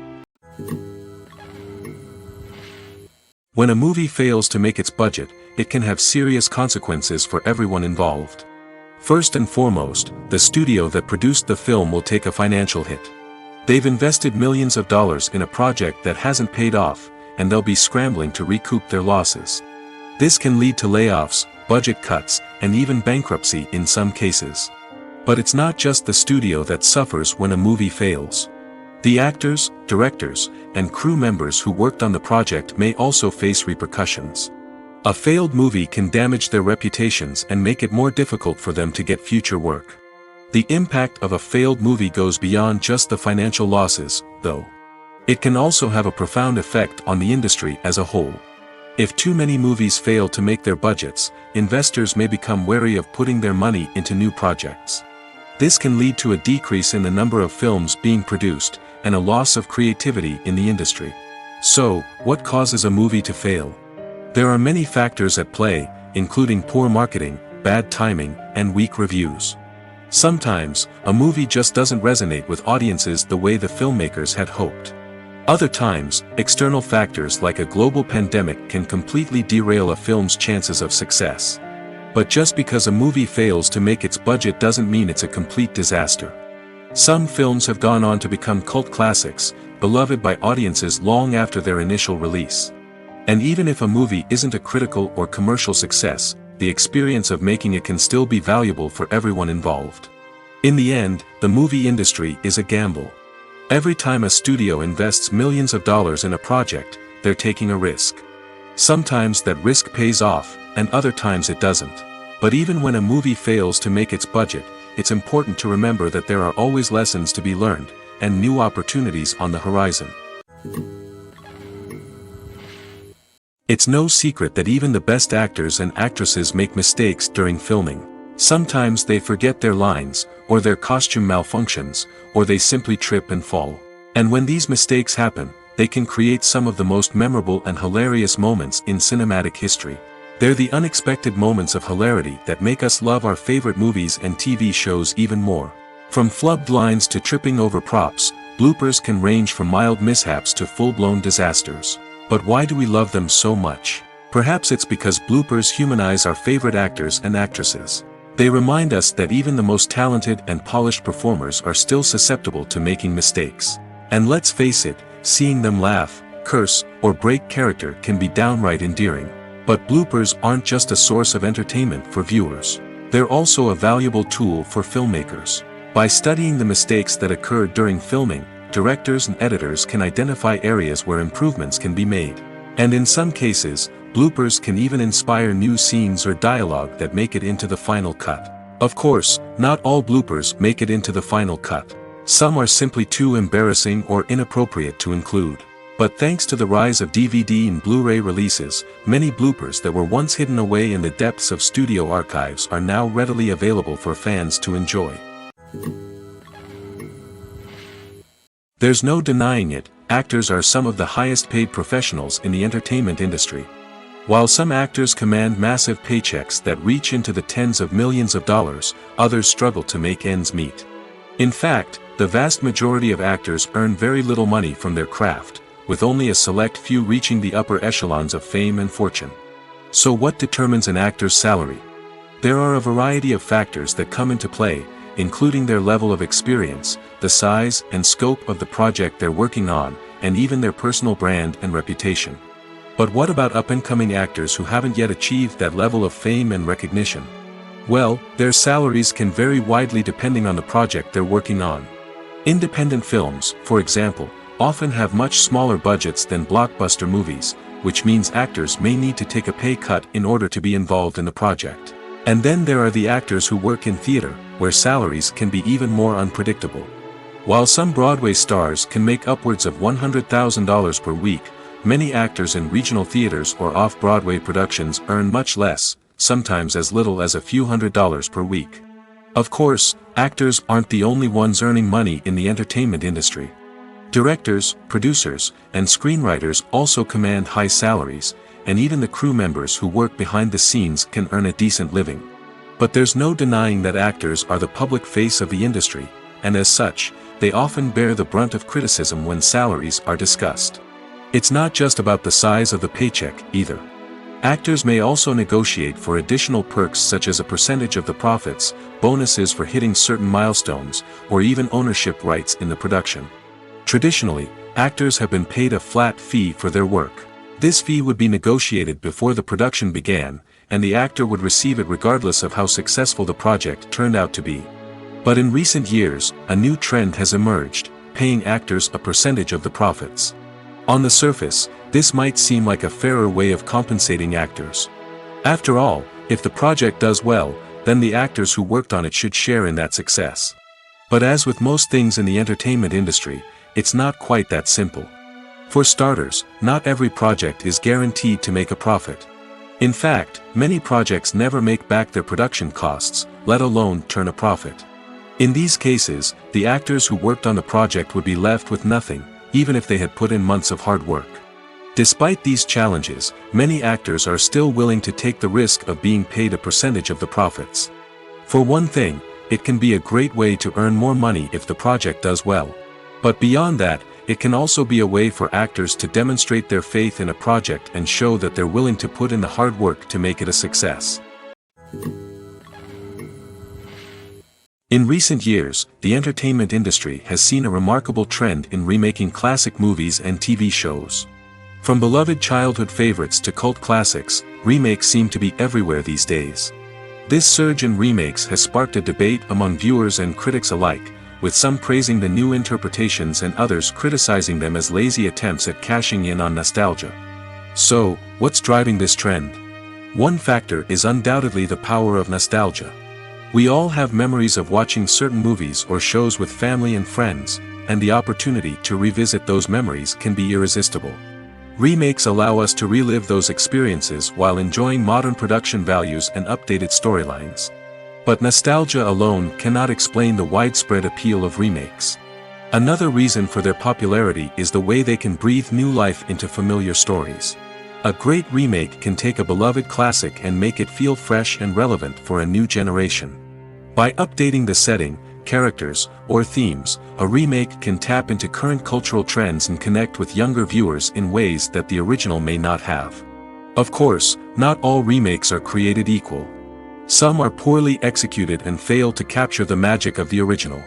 B: When a movie fails to make its budget, it can have serious consequences for everyone involved. First and foremost, the studio that produced the film will take a financial hit. They've invested millions of dollars in a project that hasn't paid off, and they'll be scrambling to recoup their losses. This can lead to layoffs, budget cuts, and even bankruptcy in some cases. But it's not just the studio that suffers when a movie fails. The actors, directors, and crew members who worked on the project may also face repercussions. A failed movie can damage their reputations and make it more difficult for them to get future work. The impact of a failed movie goes beyond just the financial losses, though. It can also have a profound effect on the industry as a whole. If too many movies fail to make their budgets, investors may become wary of putting their money into new projects. This can lead to a decrease in the number of films being produced, and a loss of creativity in the industry. So, what causes a movie to fail? There are many factors at play, including poor marketing, bad timing, and weak reviews. Sometimes, a movie just doesn't resonate with audiences the way the filmmakers had hoped. Other times, external factors like a global pandemic can completely derail a film's chances of success. But just because a movie fails to make its budget doesn't mean it's a complete disaster. Some films have gone on to become cult classics, beloved by audiences long after their initial release. And even if a movie isn't a critical or commercial success, the experience of making it can still be valuable for everyone involved. In the end, the movie industry is a gamble. Every time a studio invests millions of dollars in a project, they're taking a risk. Sometimes that risk pays off, and other times it doesn't. But even when a movie fails to make its budget, it's important to remember that there are always lessons to be learned, and new opportunities on the horizon. It's no secret that even the best actors and actresses make mistakes during filming. Sometimes they forget their lines, or their costume malfunctions, or they simply trip and fall. And when these mistakes happen, they can create some of the most memorable and hilarious moments in cinematic history. They're the unexpected moments of hilarity that make us love our favorite movies and TV shows even more. From flubbed lines to tripping over props, bloopers can range from mild mishaps to full-blown disasters. But why do we love them so much? Perhaps it's because bloopers humanize our favorite actors and actresses. They remind us that even the most talented and polished performers are still susceptible to making mistakes. And let's face it, seeing them laugh, curse, or break character can be downright endearing. But bloopers aren't just a source of entertainment for viewers. They're also a valuable tool for filmmakers. By studying the mistakes that occurred during filming, directors and editors can identify areas where improvements can be made. And in some cases, bloopers can even inspire new scenes or dialogue that make it into the final cut. Of course, not all bloopers make it into the final cut. Some are simply too embarrassing or inappropriate to include. But thanks to the rise of DVD and Blu-ray releases, many bloopers that were once hidden away in the depths of studio archives are now readily available for fans to enjoy. There's no denying it, actors are some of the highest paid professionals in the entertainment industry. While some actors command massive paychecks that reach into the tens of millions of dollars, others struggle to make ends meet. In fact, the vast majority of actors earn very little money from their craft, with only a select few reaching the upper echelons of fame and fortune. So what determines an actor's salary? There are a variety of factors that come into play, including their level of experience, the size and scope of the project they're working on, and even their personal brand and reputation. But what about up-and-coming actors who haven't yet achieved that level of fame and recognition? Well, their salaries can vary widely depending on the project they're working on. Independent films, for example, often have much smaller budgets than blockbuster movies, which means actors may need to take a pay cut in order to be involved in the project. And then there are the actors who work in theater, where salaries can be even more unpredictable. While some Broadway stars can make upwards of $100,000 per week, many actors in regional theaters or off-Broadway productions earn much less, sometimes as little as a few $100s per week. Of course, actors aren't the only ones earning money in the entertainment industry. Directors, producers, and screenwriters also command high salaries, and even the crew members who work behind the scenes can earn a decent living. But there's no denying that actors are the public face of the industry, and as such, they often bear the brunt of criticism when salaries are discussed. It's not just about the size of the paycheck, either. Actors may also negotiate for additional perks such as a percentage of the profits, bonuses for hitting certain milestones, or even ownership rights in the production. Traditionally, actors have been paid a flat fee for their work. This fee would be negotiated before the production began, and the actor would receive it regardless of how successful the project turned out to be. But in recent years, a new trend has emerged, paying actors a percentage of the profits. On the surface, this might seem like a fairer way of compensating actors. After all, if the project does well, then the actors who worked on it should share in that success. But as with most things in the entertainment industry, it's not quite that simple. For starters, not every project is guaranteed to make a profit. In fact, many projects never make back their production costs, let alone turn a profit. In these cases, the actors who worked on the project would be left with nothing, even if they had put in months of hard work. Despite these challenges, many actors are still willing to take the risk of being paid a percentage of the profits. For one thing, it can be a great way to earn more money if the project does well. But beyond that, it can also be a way for actors to demonstrate their faith in a project and show that they're willing to put in the hard work to make it a success. In recent years, the entertainment industry has seen a remarkable trend in remaking classic movies and TV shows. From beloved childhood favorites to cult classics, remakes seem to be everywhere these days. This surge in remakes has sparked a debate among viewers and critics alike, with some praising the new interpretations and others criticizing them as lazy attempts at cashing in on nostalgia. So, what's driving this trend? One factor is undoubtedly the power of nostalgia. We all have memories of watching certain movies or shows with family and friends, and the opportunity to revisit those memories can be irresistible. Remakes allow us to relive those experiences while enjoying modern production values and updated storylines. But nostalgia alone cannot explain the widespread appeal of remakes. Another reason for their popularity is the way they can breathe new life into familiar stories. A great remake can take a beloved classic and make it feel fresh and relevant for a new generation. By updating the setting, characters, or themes, a remake can tap into current cultural trends and connect with younger viewers in ways that the original may not have. Of course, not all remakes are created equal. Some are poorly executed and fail to capture the magic of the original.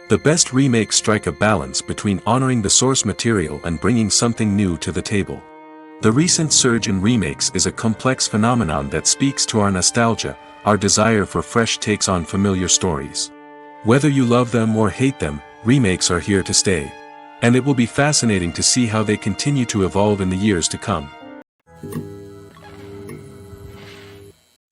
B: The best remakes strike a balance between honoring the source material and bringing something new to the table. The recent surge in remakes is a complex phenomenon that speaks to our nostalgia, our desire for fresh takes on familiar stories. Whether you love them or hate them, remakes are here to stay. And it will be fascinating to see how they continue to evolve in the years to come.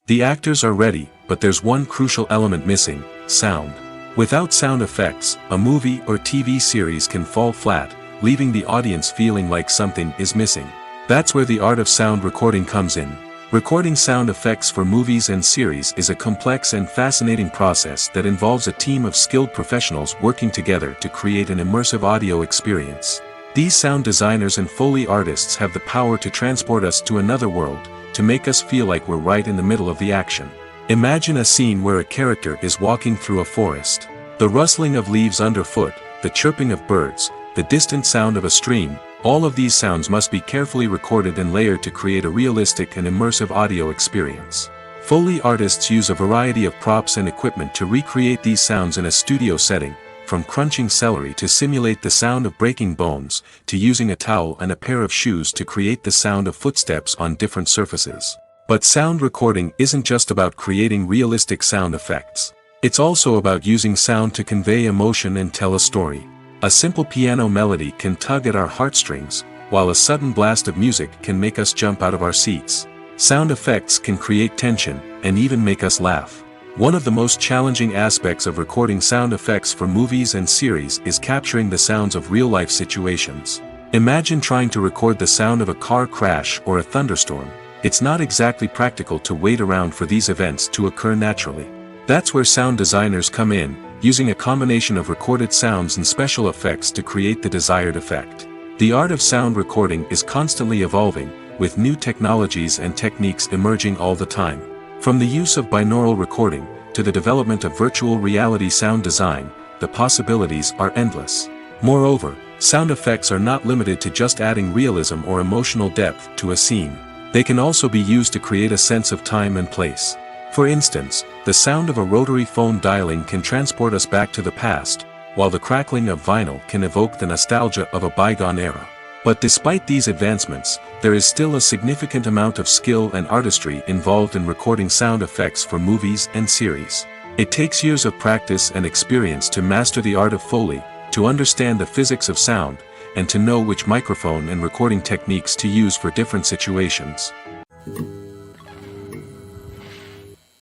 B: The actors are ready, but there's one crucial element missing: sound. Without sound effects, a movie or TV series can fall flat, leaving the audience feeling like something is missing. That's where the art of sound recording comes in. Recording sound effects for movies and series is a complex and fascinating process that involves a team of skilled professionals working together to create an immersive audio experience. These sound designers and Foley artists have the power to transport us to another world, to make us feel like we're right in the middle of the action. Imagine a scene where a character is walking through a forest. The rustling of leaves underfoot, the chirping of birds, the distant sound of a stream, all of these sounds must be carefully recorded and layered to create a realistic and immersive audio experience. Foley artists use a variety of props and equipment to recreate these sounds in a studio setting, from crunching celery to simulate the sound of breaking bones, to using a towel and a pair of shoes to create the sound of footsteps on different surfaces. But sound recording isn't just about creating realistic sound effects. It's also about using sound to convey emotion and tell a story. A simple piano melody can tug at our heartstrings, while a sudden blast of music can make us jump out of our seats. Sound effects can create tension, and even make us laugh. One of the most challenging aspects of recording sound effects for movies and series is capturing the sounds of real-life situations. Imagine trying to record the sound of a car crash or a thunderstorm. It's not exactly practical to wait around for these events to occur naturally. That's where sound designers come in, using a combination of recorded sounds and special effects to create the desired effect. The art of sound recording is constantly evolving, with new technologies and techniques emerging all the time. From the use of binaural recording, to the development of virtual reality sound design, the possibilities are endless. Moreover, sound effects are not limited to just adding realism or emotional depth to a scene. They can also be used to create a sense of time and place. For instance, the sound of a rotary phone dialing can transport us back to the past, while the crackling of vinyl can evoke the nostalgia of a bygone era. But despite these advancements, there is still a significant amount of skill and artistry involved in recording sound effects for movies and series. It takes years of practice and experience to master the art of Foley, to understand the physics of sound, and to know which microphone and recording techniques to use for different situations.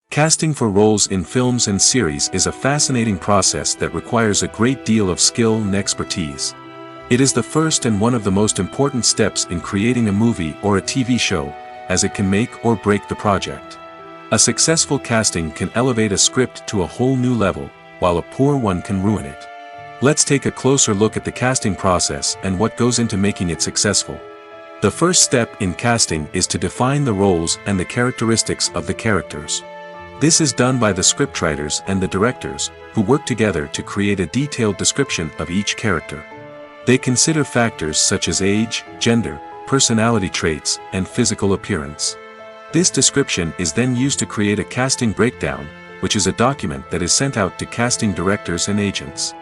B: Casting for roles in films and series is a fascinating process that requires a great deal of skill and expertise. It is the first and one of the most important steps in creating a movie or a TV show, as it can make or break the project. A successful casting can elevate a script to a whole new level, while a poor one can ruin it. Let's take a closer look at the casting process and what goes into making it successful. The first step in casting is to define the roles and the characteristics of the characters. This is done by the scriptwriters and the directors, who work together to create a detailed description of each character. They consider factors such as age, gender, personality traits, and physical appearance. This description is then used to create a casting breakdown, which is a document that is sent out to casting directors and agents.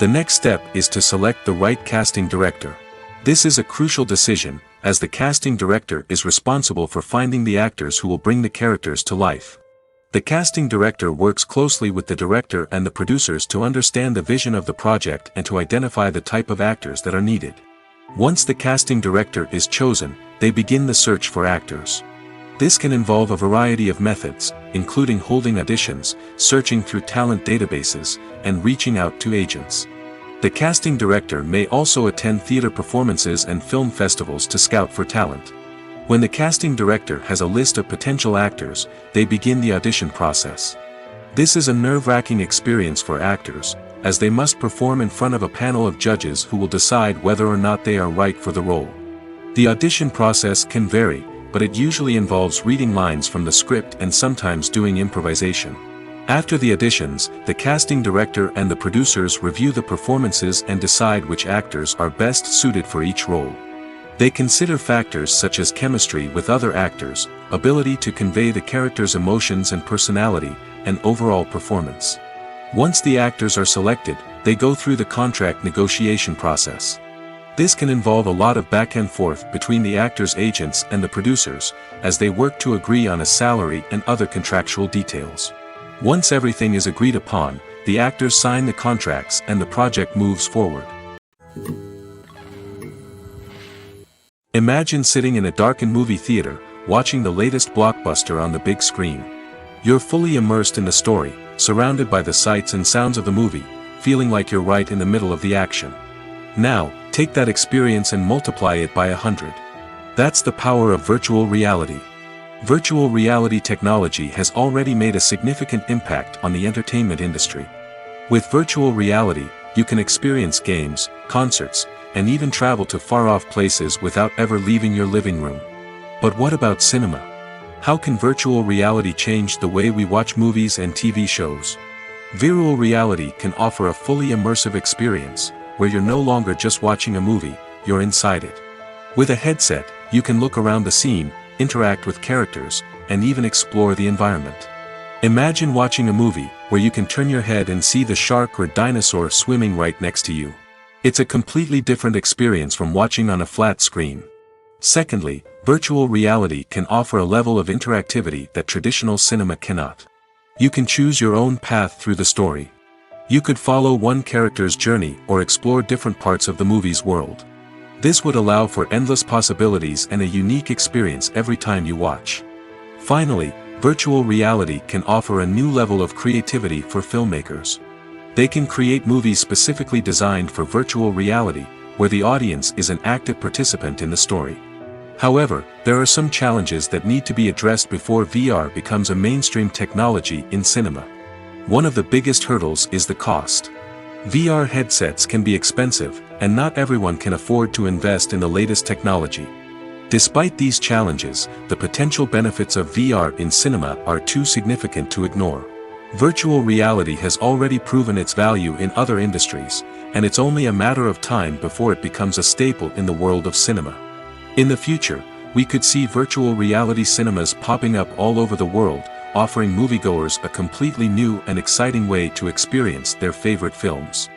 B: The next step is to select the right casting director. This is a crucial decision, as the casting director is responsible for finding the actors who will bring the characters to life. The casting director works closely with the director and the producers to understand the vision of the project and to identify the type of actors that are needed. Once the casting director is chosen, they begin the search for actors. This can involve a variety of methods, including holding auditions, searching through talent databases, and reaching out to agents. The casting director may also attend theater performances and film festivals to scout for talent. When the casting director has a list of potential actors, they begin the audition process. This is a nerve-wracking experience for actors, as they must perform in front of a panel of judges who will decide whether or not they are right for the role. The audition process can vary, but it usually involves reading lines from the script and sometimes doing improvisation. After the auditions, the casting director and the producers review the performances and decide which actors are best suited for each role. They consider factors such as chemistry with other actors, ability to convey the character's emotions and personality, and overall performance. Once the actors are selected, they go through the contract negotiation process. This can involve a lot of back and forth between the actors' agents and the producers, as they work to agree on a salary and other contractual details. Once everything is agreed upon, the actors sign the contracts and the project moves forward. Imagine sitting in a darkened movie theater, watching the latest blockbuster on the big screen. You're fully immersed in the story, surrounded by the sights and sounds of the movie, feeling like you're right in the middle of the action. Now, take that experience and multiply it by 100. That's the power of virtual reality. Virtual reality technology has already made a significant impact on the entertainment industry. With virtual reality, you can experience games, concerts, and even travel to far-off places without ever leaving your living room. But what about cinema? How can virtual reality change the way we watch movies and TV shows? Virtual reality can offer a fully immersive experience, where you're no longer just watching a movie, you're inside it. With a headset, you can look around the scene, interact with characters, and even explore the environment. Imagine watching a movie where you can turn your head and see the shark or dinosaur swimming right next to you. It's a completely different experience from watching on a flat screen. Secondly, virtual reality can offer a level of interactivity that traditional cinema cannot. You can choose your own path through the story. You could follow one character's journey or explore different parts of the movie's world. This would allow for endless possibilities and a unique experience every time you watch. Finally, virtual reality can offer a new level of creativity for filmmakers. They can create movies specifically designed for virtual reality, where the audience is an active participant in the story. However, there are some challenges that need to be addressed before VR becomes a mainstream technology in cinema. One of the biggest hurdles is the cost. VR headsets can be expensive, and not everyone can afford to invest in the latest technology. Despite these challenges, the potential benefits of VR in cinema are too significant to ignore. Virtual reality has already proven its value in other industries, and it's only a matter of time before it becomes a staple in the world of cinema. In the future, we could see virtual reality cinemas popping up all over the world, offering moviegoers a completely new and exciting way to experience their favorite films.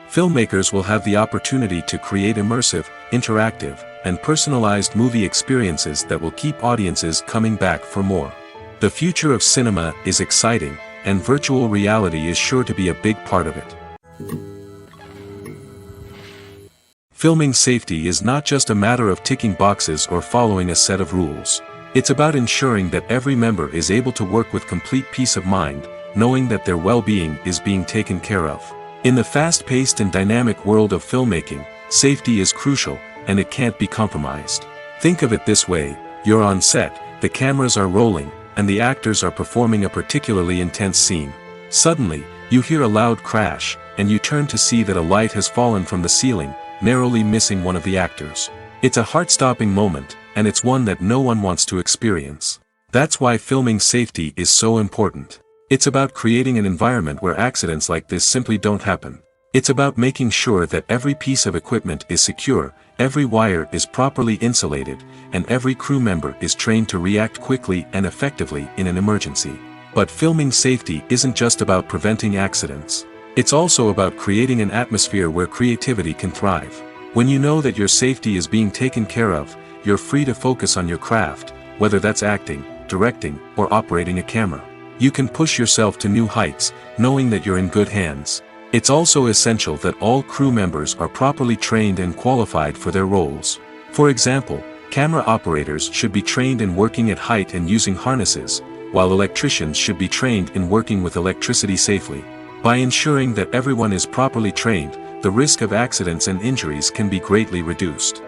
B: Filmmakers will have the opportunity to create immersive, interactive, and personalized movie experiences that will keep audiences coming back for more. The future of cinema is exciting, and virtual reality is sure to be a big part of it. Filming safety is not just a matter of ticking boxes or following a set of rules. It's about ensuring that every member is able to work with complete peace of mind, knowing that their well-being is being taken care of. In the fast-paced and dynamic world of filmmaking, safety is crucial, and it can't be compromised. Think of it this way: you're on set, the cameras are rolling, and the actors are performing a particularly intense scene. Suddenly, you hear a loud crash, and you turn to see that a light has fallen from the ceiling, narrowly missing one of the actors. It's a heart-stopping moment, and it's one that no one wants to experience. That's why filming safety is so important. It's about creating an environment where accidents like this simply don't happen. It's about making sure that every piece of equipment is secure, every wire is properly insulated, and every crew member is trained to react quickly and effectively in an emergency. But filming safety isn't just about preventing accidents. It's also about creating an atmosphere where creativity can thrive. When you know that your safety is being taken care of, you're free to focus on your craft, whether that's acting, directing, or operating a camera. You can push yourself to new heights, knowing that you're in good hands. It's also essential that all crew members are properly trained and qualified for their roles. For example, camera operators should be trained in working at height and using harnesses, while electricians should be trained in working with electricity safely. By ensuring that everyone is properly trained, the risk of accidents and injuries can be greatly reduced.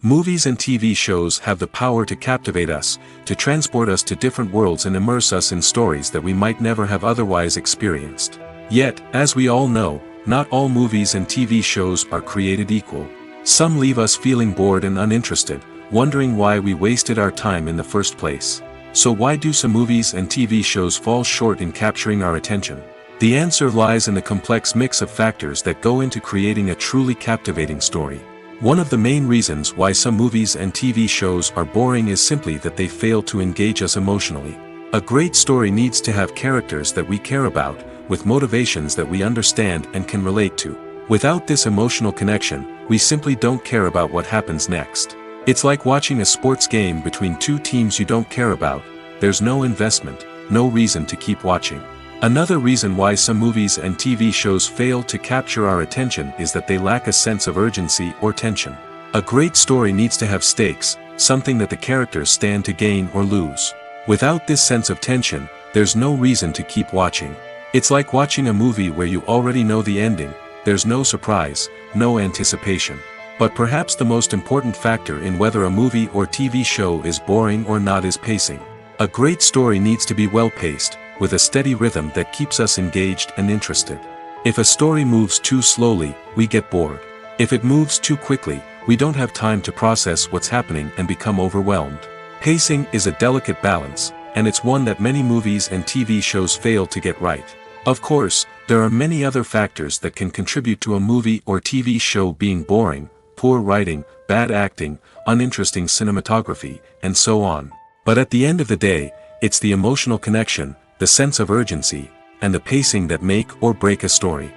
B: Movies and TV shows have the power to captivate us, to transport us to different worlds and immerse us in stories that we might never have otherwise experienced. Yet, as we all know, not all movies and TV shows are created equal. Some leave us feeling bored and uninterested, wondering why we wasted our time in the first place. So why do some movies and TV shows fall short in capturing our attention? The answer lies in the complex mix of factors that go into creating a truly captivating story. One of the main reasons why some movies and TV shows are boring is simply that they fail to engage us emotionally. A great story needs to have characters that we care about, with motivations that we understand and can relate to. Without this emotional connection, we simply don't care about what happens next. It's like watching a sports game between two teams you don't care about. There's no investment, no reason to keep watching. Another reason why some movies and TV shows fail to capture our attention is that they lack a sense of urgency or tension. A great story needs to have stakes, something that the characters stand to gain or lose. Without this sense of tension, there's no reason to keep watching. It's like watching a movie where you already know the ending. There's no surprise, no anticipation. But perhaps the most important factor in whether a movie or TV show is boring or not is pacing. A great story needs to be well-paced, with a steady rhythm that keeps us engaged and interested. If a story moves too slowly, we get bored. If it moves too quickly, we don't have time to process what's happening and become overwhelmed. Pacing is a delicate balance, and it's one that many movies and TV shows fail to get right. Of course, there are many other factors that can contribute to a movie or TV show being boring: poor writing, bad acting, uninteresting cinematography, and so on. But at the end of the day, it's the emotional connection, the sense of urgency, and the pacing that make or break a story.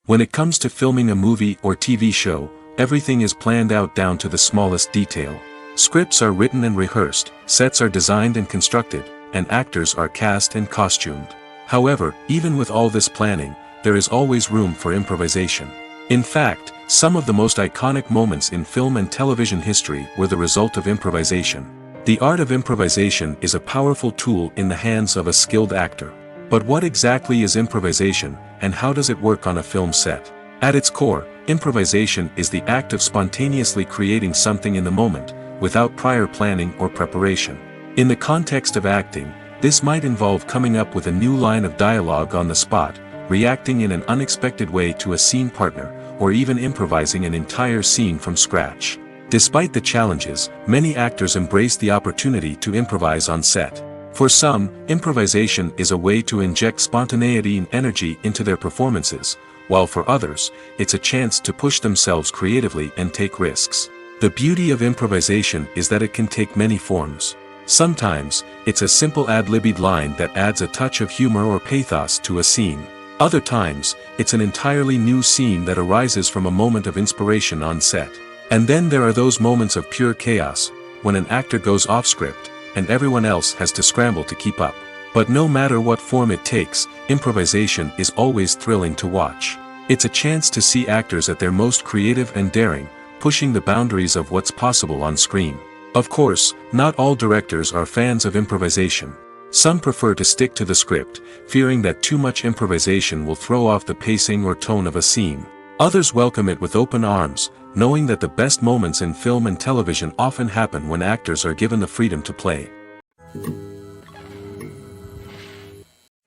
B: When it comes to filming a movie or TV show, everything is planned out down to the smallest detail. Scripts are written and rehearsed, sets are designed and constructed, and actors are cast and costumed. However, even with all this planning, there is always room for improvisation. In fact, some of the most iconic moments in film and television history were the result of improvisation. The art of improvisation is a powerful tool in the hands of a skilled actor. But what exactly is improvisation, and how does it work on a film set? At its core, improvisation is the act of spontaneously creating something in the moment, without prior planning or preparation. In the context of acting, this might involve coming up with a new line of dialogue on the spot, reacting in an unexpected way to a scene partner, or even improvising an entire scene from scratch. Despite the challenges, many actors embrace the opportunity to improvise on set. For some, improvisation is a way to inject spontaneity and energy into their performances, while for others, it's a chance to push themselves creatively and take risks. The beauty of improvisation is that it can take many forms. Sometimes, it's a simple ad-libbed line that adds a touch of humor or pathos to a scene. Other times, it's an entirely new scene that arises from a moment of inspiration on set. And then there are those moments of pure chaos, when an actor goes off script, and everyone else has to scramble to keep up. But no matter what form it takes, improvisation is always thrilling to watch. It's a chance to see actors at their most creative and daring, pushing the boundaries of what's possible on screen. Of course, not all directors are fans of improvisation. Some prefer to stick to the script, fearing that too much improvisation will throw off the pacing or tone of a scene. Others welcome it with open arms, knowing that the best moments in film and television often happen when actors are given the freedom to play.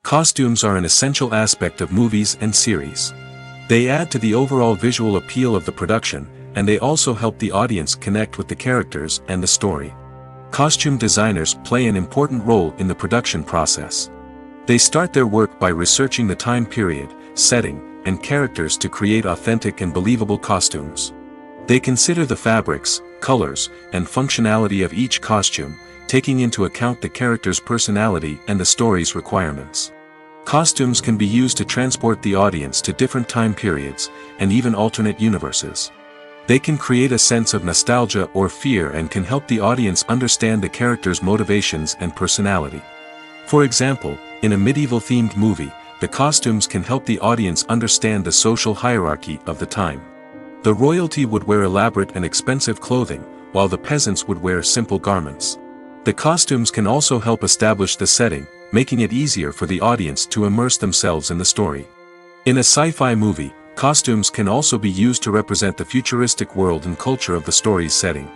B: Costumes are an essential aspect of movies and series. They add to the overall visual appeal of the production, and they also help the audience connect with the characters and the story. Costume designers play an important role in the production process. They start their work by researching the time period, setting, and characters to create authentic and believable costumes. They consider the fabrics, colors, and functionality of each costume, taking into account the character's personality and the story's requirements. Costumes can be used to transport the audience to different time periods, and even alternate universes. They can create a sense of nostalgia or fear and can help the audience understand the character's motivations and personality. For example, in a medieval-themed movie, the costumes can help the audience understand the social hierarchy of the time. The royalty would wear elaborate and expensive clothing, while the peasants would wear simple garments. The costumes can also help establish the setting, making it easier for the audience to immerse themselves in the story. In a sci-fi movie, costumes can also be used to represent the futuristic world and culture of the story's setting.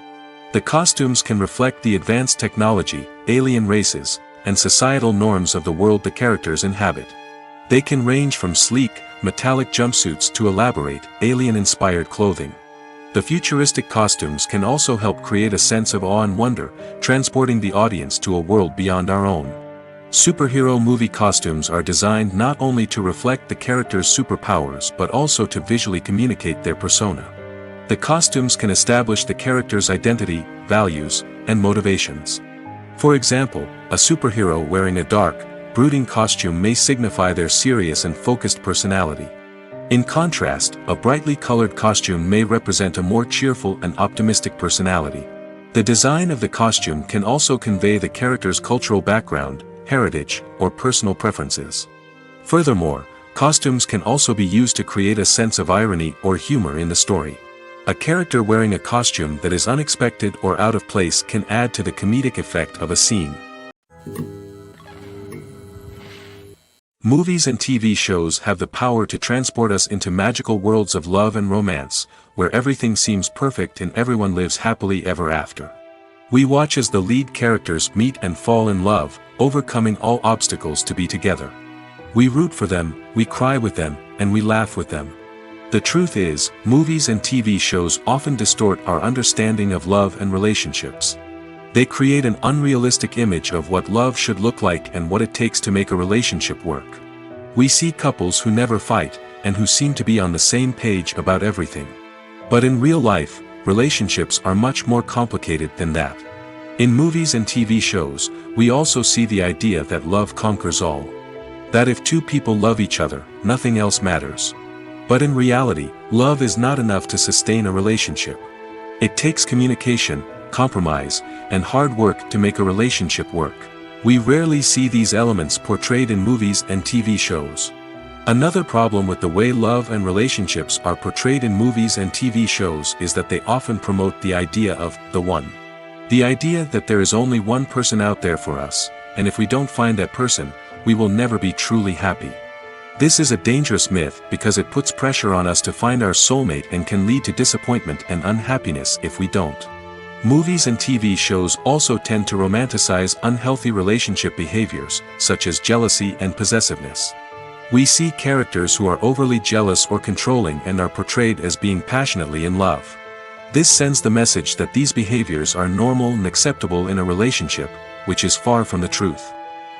B: The costumes can reflect the advanced technology, alien races, and societal norms of the world the characters inhabit. They can range from sleek, metallic jumpsuits to elaborate, alien-inspired clothing. The futuristic costumes can also help create a sense of awe and wonder, transporting the audience to a world beyond our own. Superhero movie costumes are designed not only to reflect the character's superpowers but also to visually communicate their persona. The costumes can establish the character's identity, values, and motivations. For example, a superhero wearing a dark, brooding costume may signify their serious and focused personality. In contrast, a brightly colored costume may represent a more cheerful and optimistic personality. The design of the costume can also convey the character's cultural background, heritage, or personal preferences. Furthermore, costumes can also be used to create a sense of irony or humor in the story. A character wearing a costume that is unexpected or out of place can add to the comedic effect of a scene. Movies and TV shows have the power to transport us into magical worlds of love and romance, where everything seems perfect and everyone lives happily ever after. We watch as the lead characters meet and fall in love, overcoming all obstacles to be together. We root for them, we cry with them, and we laugh with them. The truth is, movies and TV shows often distort our understanding of love and relationships. They create an unrealistic image of what love should look like and what it takes to make a relationship work. We see couples who never fight, and who seem to be on the same page about everything. But in real life, relationships are much more complicated than that. In movies and TV shows, we also see the idea that love conquers all. That if two people love each other, nothing else matters. But in reality, love is not enough to sustain a relationship. It takes communication, compromise, and hard work to make a relationship work. We rarely see these elements portrayed in movies and TV shows. Another problem with the way love and relationships are portrayed in movies and TV shows is that they often promote the idea of the one. The idea that there is only one person out there for us, and if we don't find that person, we will never be truly happy. This is a dangerous myth because it puts pressure on us to find our soulmate and can lead to disappointment and unhappiness if we don't. Movies and TV shows also tend to romanticize unhealthy relationship behaviors, such as jealousy and possessiveness. We see characters who are overly jealous or controlling and are portrayed as being passionately in love. This sends the message that these behaviors are normal and acceptable in a relationship, which is far from the truth.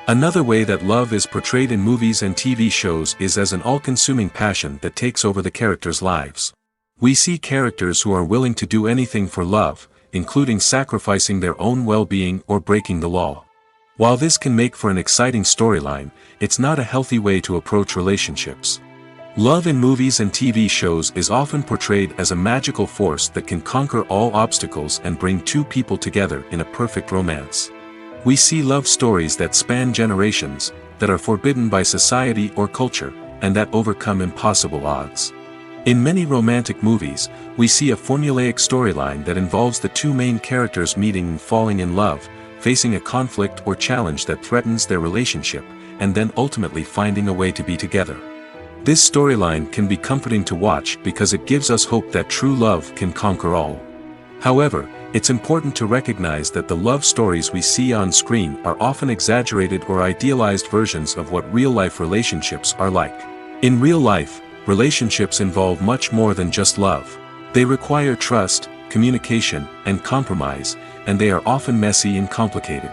B: Another way that love is portrayed in movies and TV shows is as an all-consuming passion that takes over the characters' lives. We see characters who are willing to do anything for love, including sacrificing their own well-being or breaking the law. While this can make for an exciting storyline, it's not a healthy way to approach relationships. Love in movies and TV shows is often portrayed as a magical force that can conquer all obstacles and bring two people together in a perfect romance. We see love stories that span generations, that are forbidden by society or culture, and that overcome impossible odds. In many romantic movies, we see a formulaic storyline that involves the two main characters meeting and falling in love, facing a conflict or challenge that threatens their relationship, and then ultimately finding a way to be together. This storyline can be comforting to watch because it gives us hope that true love can conquer all. However, it's important to recognize that the love stories we see on screen are often exaggerated or idealized versions of what real-life relationships are like. In real life, relationships involve much more than just love. They require trust, communication, and compromise, and they are often messy and complicated.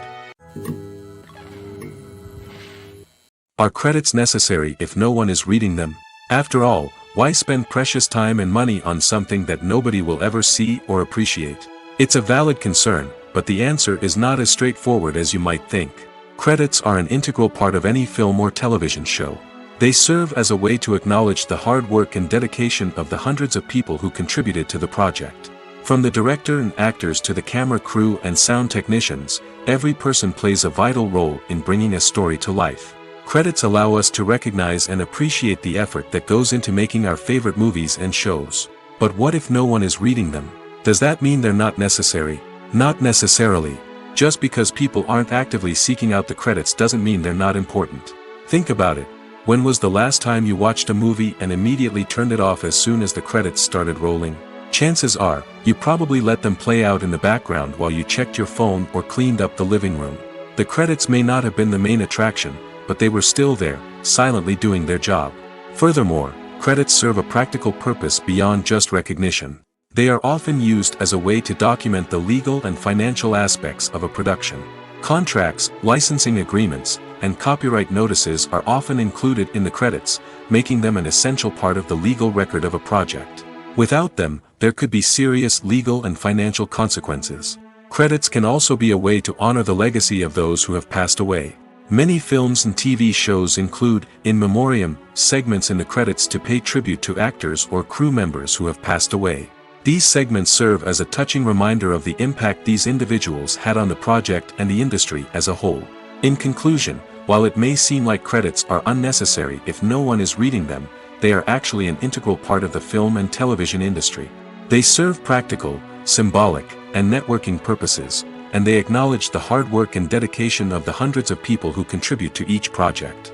B: Are credits necessary if no one is reading them? After all, why spend precious time and money on something that nobody will ever see or appreciate? It's a valid concern, but the answer is not as straightforward as you might think. Credits are an integral part of any film or television show. They serve as a way to acknowledge the hard work and dedication of the hundreds of people who contributed to the project. From the director and actors to the camera crew and sound technicians, every person plays a vital role in bringing a story to life. Credits allow us to recognize and appreciate the effort that goes into making our favorite movies and shows. But what if no one is reading them? Does that mean they're not necessary? Not necessarily. Just because people aren't actively seeking out the credits doesn't mean they're not important. Think about it. When was the last time you watched a movie and immediately turned it off as soon as the credits started rolling? Chances are, you probably let them play out in the background while you checked your phone or cleaned up the living room. The credits may not have been the main attraction, but they were still there, silently doing their job. Furthermore, credits serve a practical purpose beyond just recognition. They are often used as a way to document the legal and financial aspects of a production. Contracts, licensing agreements, and copyright notices are often included in the credits, making them an essential part of the legal record of a project. Without them, there could be serious legal and financial consequences. Credits can also be a way to honor the legacy of those who have passed away. Many films and TV shows include, in memoriam, segments in the credits to pay tribute to actors or crew members who have passed away. These segments serve as a touching reminder of the impact these individuals had on the project and the industry as a whole. In conclusion, while it may seem like credits are unnecessary if no one is reading them, they are actually an integral part of the film and television industry. They serve practical, symbolic, and networking purposes, and they acknowledge the hard work and dedication of the hundreds of people who contribute to each project.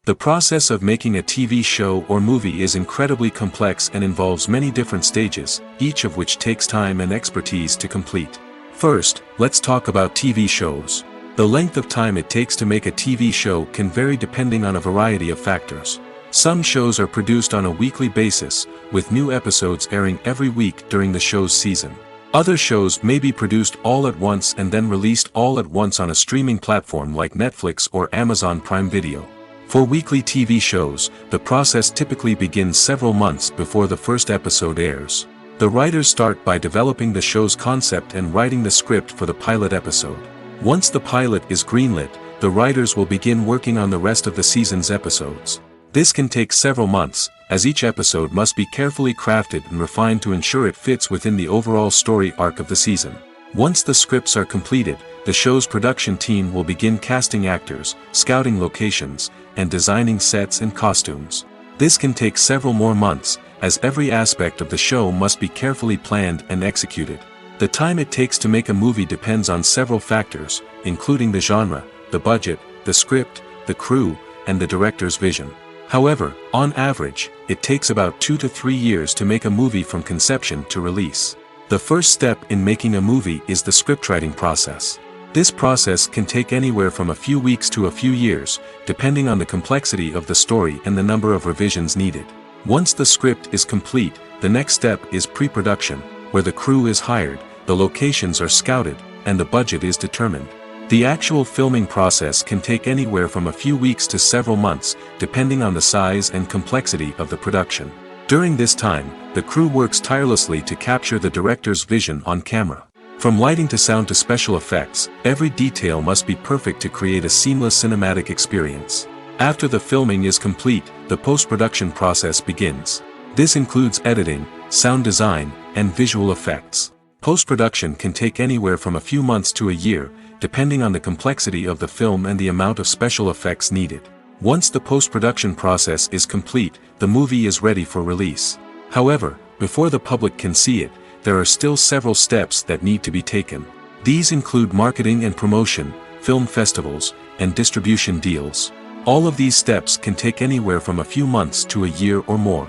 B: The process of making a TV show or movie is incredibly complex and involves many different stages, each of which takes time and expertise to complete. First, let's talk about TV shows. The length of time it takes to make a TV show can vary depending on a variety of factors. Some shows are produced on a weekly basis, with new episodes airing every week during the show's season. Other shows may be produced all at once and then released all at once on a streaming platform like Netflix or Amazon Prime Video. For weekly TV shows, the process typically begins several months before the first episode airs. The writers start by developing the show's concept and writing the script for the pilot episode. Once the pilot is greenlit, the writers will begin working on the rest of the season's episodes. This can take several months, as each episode must be carefully crafted and refined to ensure it fits within the overall story arc of the season. Once the scripts are completed, the show's production team will begin casting actors, scouting locations, and designing sets and costumes. This can take several more months, as every aspect of the show must be carefully planned and executed. The time it takes to make a movie depends on several factors, including the genre, the budget, the script, the crew, and the director's vision. However, on average, it takes about 2 to 3 years to make a movie from conception to release. The first step in making a movie is the scriptwriting process. This process can take anywhere from a few weeks to a few years, depending on the complexity of the story and the number of revisions needed. Once the script is complete, the next step is pre-production, where the crew is hired, the locations are scouted, and the budget is determined. The actual filming process can take anywhere from a few weeks to several months, depending on the size and complexity of the production. During this time, the crew works tirelessly to capture the director's vision on camera. From lighting to sound to special effects, every detail must be perfect to create a seamless cinematic experience. After the filming is complete, the post-production process begins. This includes editing, sound design, and visual effects. Post-production can take anywhere from a few months to a year, depending on the complexity of the film and the amount of special effects needed. Once the post-production process is complete, the movie is ready for release. However, before the public can see it, there are still several steps that need to be taken. These include marketing and promotion, film festivals, and distribution deals. All of these steps can take anywhere from a few months to a year or more.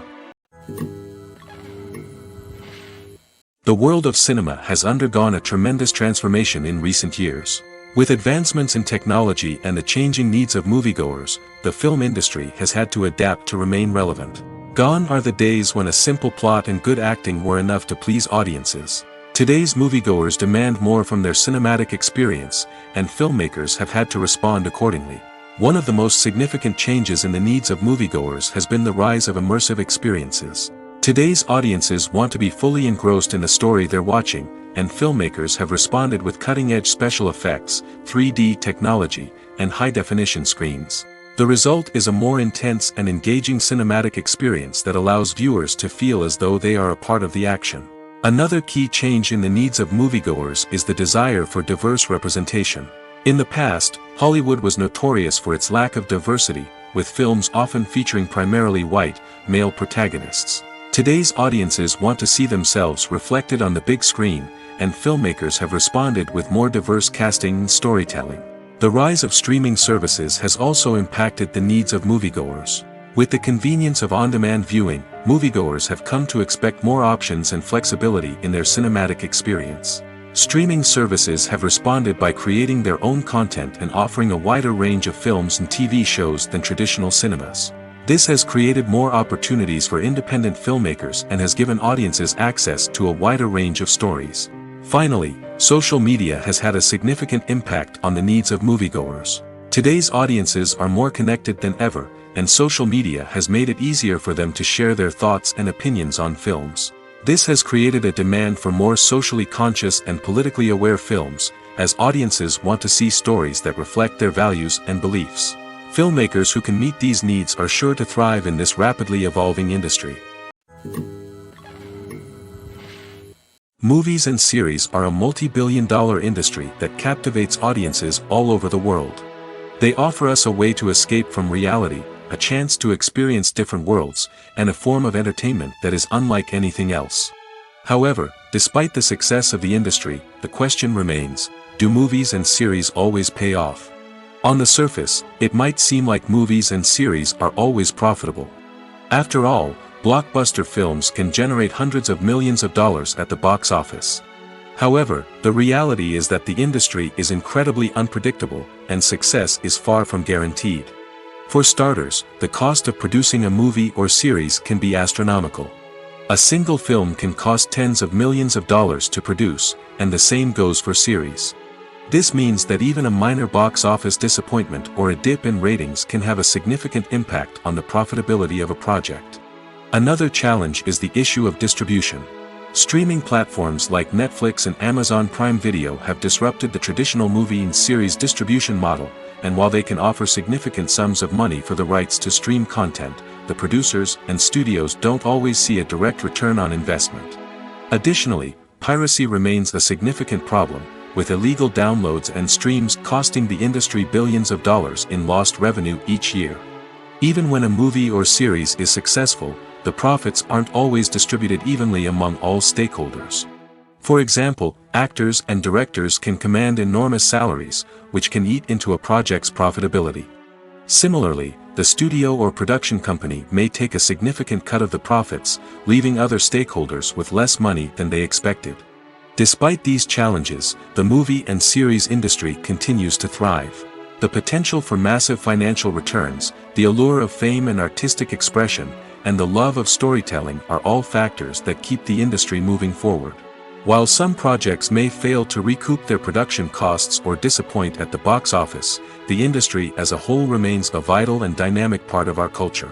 B: The world of cinema has undergone a tremendous transformation in recent years. With advancements in technology and the changing needs of moviegoers, the film industry has had to adapt to remain relevant. Gone are the days when a simple plot and good acting were enough to please audiences. Today's moviegoers demand more from their cinematic experience, and filmmakers have had to respond accordingly. One of the most significant changes in the needs of moviegoers has been the rise of immersive experiences. Today's audiences want to be fully engrossed in the story they're watching, and filmmakers have responded with cutting-edge special effects, 3D technology, and high-definition screens. The result is a more intense and engaging cinematic experience that allows viewers to feel as though they are a part of the action. Another key change in the needs of moviegoers is the desire for diverse representation. In the past, Hollywood was notorious for its lack of diversity, with films often featuring primarily white, male protagonists. Today's audiences want to see themselves reflected on the big screen, and filmmakers have responded with more diverse casting and storytelling. The rise of streaming services has also impacted the needs of moviegoers. With the convenience of on-demand viewing, moviegoers have come to expect more options and flexibility in their cinematic experience. Streaming services have responded by creating their own content and offering a wider range of films and TV shows than traditional cinemas. This has created more opportunities for independent filmmakers and has given audiences access to a wider range of stories. Finally, social media has had a significant impact on the needs of moviegoers. Today's audiences are more connected than ever, and social media has made it easier for them to share their thoughts and opinions on films. This has created a demand for more socially conscious and politically aware films, as audiences want to see stories that reflect their values and beliefs. Filmmakers who can meet these needs are sure to thrive in this rapidly evolving industry. Movies and series are a multi-billion-dollar industry that captivates audiences all over the world. They offer us a way to escape from reality, a chance to experience different worlds, and a form of entertainment that is unlike anything else. However, despite the success of the industry, the question remains, do movies and series always pay off? On the surface, it might seem like movies and series are always profitable. After all, blockbuster films can generate hundreds of millions of dollars at the box office. However, the reality is that the industry is incredibly unpredictable, and success is far from guaranteed. For starters, the cost of producing a movie or series can be astronomical. A single film can cost tens of millions of dollars to produce, and the same goes for series. This means that even a minor box office disappointment or a dip in ratings can have a significant impact on the profitability of a project. Another challenge is the issue of distribution. Streaming platforms like Netflix and Amazon Prime Video have disrupted the traditional movie and series distribution model, and while they can offer significant sums of money for the rights to stream content, the producers and studios don't always see a direct return on investment. Additionally, piracy remains a significant problem, with illegal downloads and streams costing the industry billions of dollars in lost revenue each year. Even when a movie or series is successful, the profits aren't always distributed evenly among all stakeholders. For example, actors and directors can command enormous salaries, which can eat into a project's profitability. Similarly, the studio or production company may take a significant cut of the profits, leaving other stakeholders with less money than they expected. Despite these challenges, the movie and series industry continues to thrive. The potential for massive financial returns, the allure of fame and artistic expression, and the love of storytelling are all factors that keep the industry moving forward. While some projects may fail to recoup their production costs or disappoint at the box office, the industry as a whole remains a vital and dynamic part of our culture.